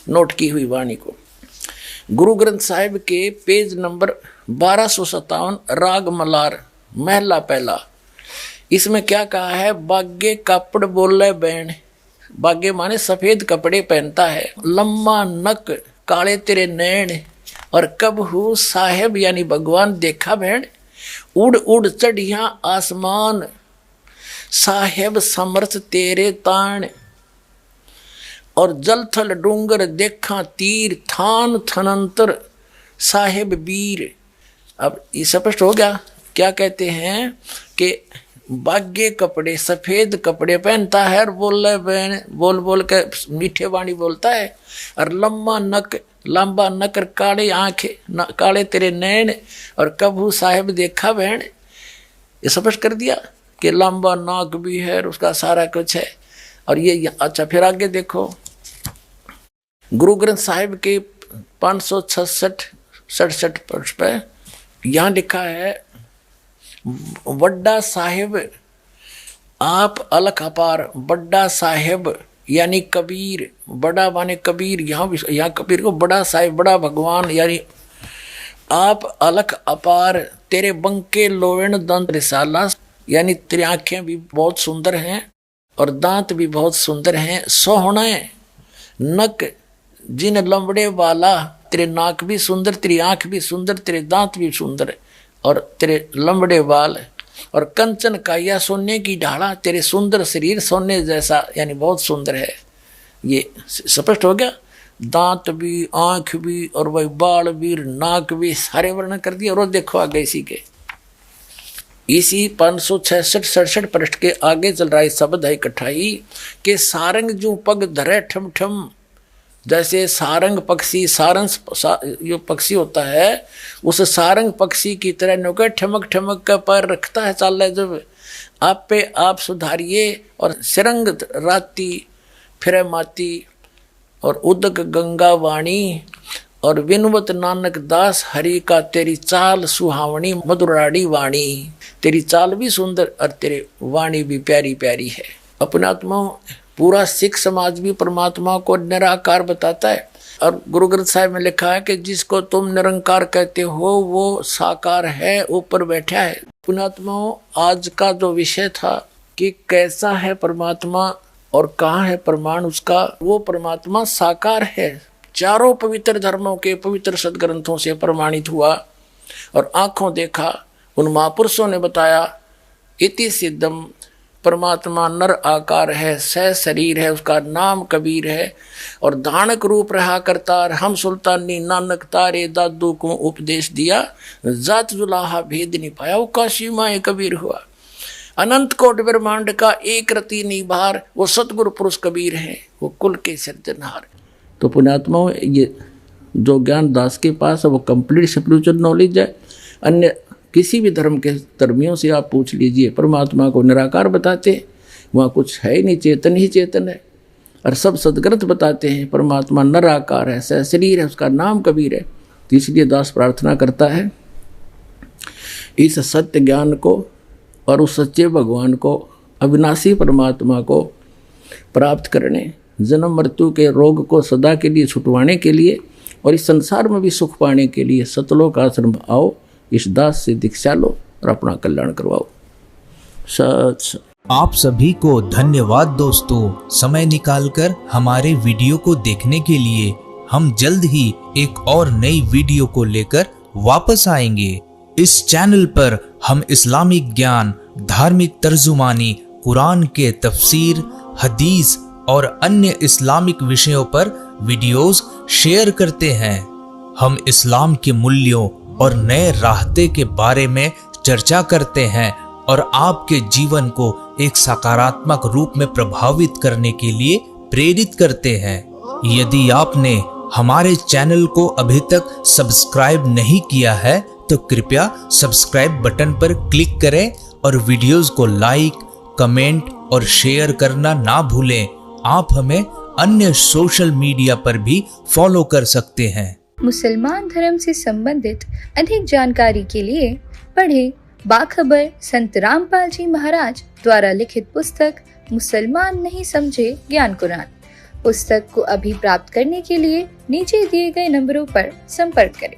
नोट की हुई वाणी को। गुरु ग्रंथ साहिब के पेज नंबर 1257, राग मलार, महला पहला। इसमें क्या कहा है? बागे कापड़ बोले बैण, बागे माने सफेद कपड़े पहनता है, लम्मा नक काले तेरे नैन, और कब हु साहेब यानी भगवान देखा भेड़, उड़ उड़ चढ़िया आसमान, साहेब समर्थ तेरे ताण, और जल थल डूंगर देखा तीर, थान थनंतर साहेब वीर। अब ये स्पष्ट हो गया, क्या कहते हैं कि बागे कपड़े, सफेद कपड़े पहनता है, और बोल बोल के मीठे वाणी बोलता है, और लंबा नक, लंबा नक, और काले आंखें, काले तेरे नैन, और कबू साहेब देखा बहन। ये स्पष्ट कर दिया कि लंबा नाक भी है और उसका सारा कुछ है। और ये अच्छा, फिर आगे देखो, गुरु ग्रंथ साहिब के 566 पृष्ठ पे यहाँ लिखा है, वड्डा साहिब आप अलख अपार, बड्डा साहिब यानी कबीर, बड़ा माने कबीर, यहाँ कबीर को बड़ा साहिब, बड़ा भगवान, यानी आप अलख अपार, तेरे बंके लोवेण दंत रिसाला, यानी तेरी आंखें भी बहुत सुंदर हैं और दांत भी बहुत सुंदर हैं, सोहणे नक जिन लंबड़े वाला, तेरे नाक भी सुंदर, तेरी आंख भी सुंदर, तेरे दांत भी सुंदर, और तेरे लंबड़े बाल, और कंचन काया सोने की ढाला, तेरे सुंदर शरीर सोने जैसा, यानी बहुत सुंदर है। ये स्पष्ट हो गया, दांत भी, आंख भी, और वही बाल भी, नाक भी, सारे वर्णन कर दिए। और देखो आगे इसी 566-67 पृष्ठ के आगे चल रहा है शब्द है इकट्ठाई के, सारंग जो पग धरे ठम ठम, जैसे सारंग पक्षी, जो पक्षी होता है उस सारंग पक्षी की तरह नौके ठमक ठमक का पैर रखता है, चाल है जब आप पे आप सुधारिए, और सिरंग राती फिर माती, और उदक गंगा वाणी, और विनवत नानक दास हरि का, तेरी चाल सुहावनी मधुराड़ी वाणी, तेरी चाल भी सुंदर और तेरे वाणी भी प्यारी प्यारी है। अपने आत्मा पूरा सिख समाज भी परमात्मा को निराकार बताता है, और गुरु ग्रंथ साहिब में लिखा है कि जिसको तुम निरंकार कहते हो वो साकार है, ऊपर बैठा है। पुण्यात्माओं, आज का जो विषय था कि कैसा है परमात्मा और कहाँ है प्रमाण उसका, वो परमात्मा साकार है, चारों पवित्र धर्मों के पवित्र सदग्रंथों से प्रमाणित हुआ और आंखों देखा। उन महापुरुषों ने बताया, इति सिद्धम परमात्मा नर आकार है, सह शरीर है, उसका नाम कबीर है और दानक रूप रहा करतार। हम सुल्तानी नानक तारे दादू को उपदेश दिया, जात जुलाहा भेद नहीं पाया, वो काशी माए कबीर हुआ। अनंत कोट ब्रह्मांड का एक रति निभार, वो सतगुरु पुरुष कबीर है, वो कुल के सिरजनहार। तो पुण्यात्माओं, ये जो ज्ञान दास के पास है वो कंप्लीट स्पिरिचुअल नॉलेज है। अन्य किसी भी धर्म के धर्मियों से आप पूछ लीजिए, परमात्मा को निराकार बताते हैं, वहाँ कुछ है ही नहीं, चेतन ही चेतन है। और सब सदगत बताते हैं, परमात्मा निराकार है, सह शरीर है, उसका नाम कबीर है। तो इसलिए दास प्रार्थना करता है इस सत्य ज्ञान को और उस सच्चे भगवान को, अविनाशी परमात्मा को प्राप्त करने, जन्म मृत्यु के रोग को सदा के लिए छुटवाने के लिए और इस संसार में भी सुख पाने के लिए सतलोक आश्रम आओ, इस दास से दीक्षा लो और अपना कल्याण करवाओ। सच। आप सभी को धन्यवाद दोस्तों, समय निकालकर हमारे वीडियो को देखने के लिए। हम जल्द ही एक और नई वीडियो को लेकर वापस आएंगे। इस चैनल पर हम इस्लामिक ज्ञान, धार्मिक तर्जुमानी, कुरान के तफसीर, हदीस और अन्य इस्लामिक विषयों पर वीडियोस शेयर करते हैं। हम इस्लाम के मूल्यों और नए रास्ते के बारे में चर्चा करते हैं और आपके जीवन को एक सकारात्मक रूप में प्रभावित करने के लिए प्रेरित करते हैं। यदि आपने हमारे चैनल को अभी तक सब्सक्राइब नहीं किया है तो कृपया सब्सक्राइब बटन पर क्लिक करें और वीडियोस को लाइक, कमेंट और शेयर करना ना भूलें। आप हमें अन्य सोशल मीडिया पर भी फॉलो कर सकते हैं। मुसलमान धर्म से संबंधित अधिक जानकारी के लिए पढ़ें बाखबर संत रामपाल जी महाराज द्वारा लिखित पुस्तक मुसलमान नहीं समझे ज्ञान कुरान। पुस्तक को अभी प्राप्त करने के लिए नीचे दिए गए नंबरों पर संपर्क करें।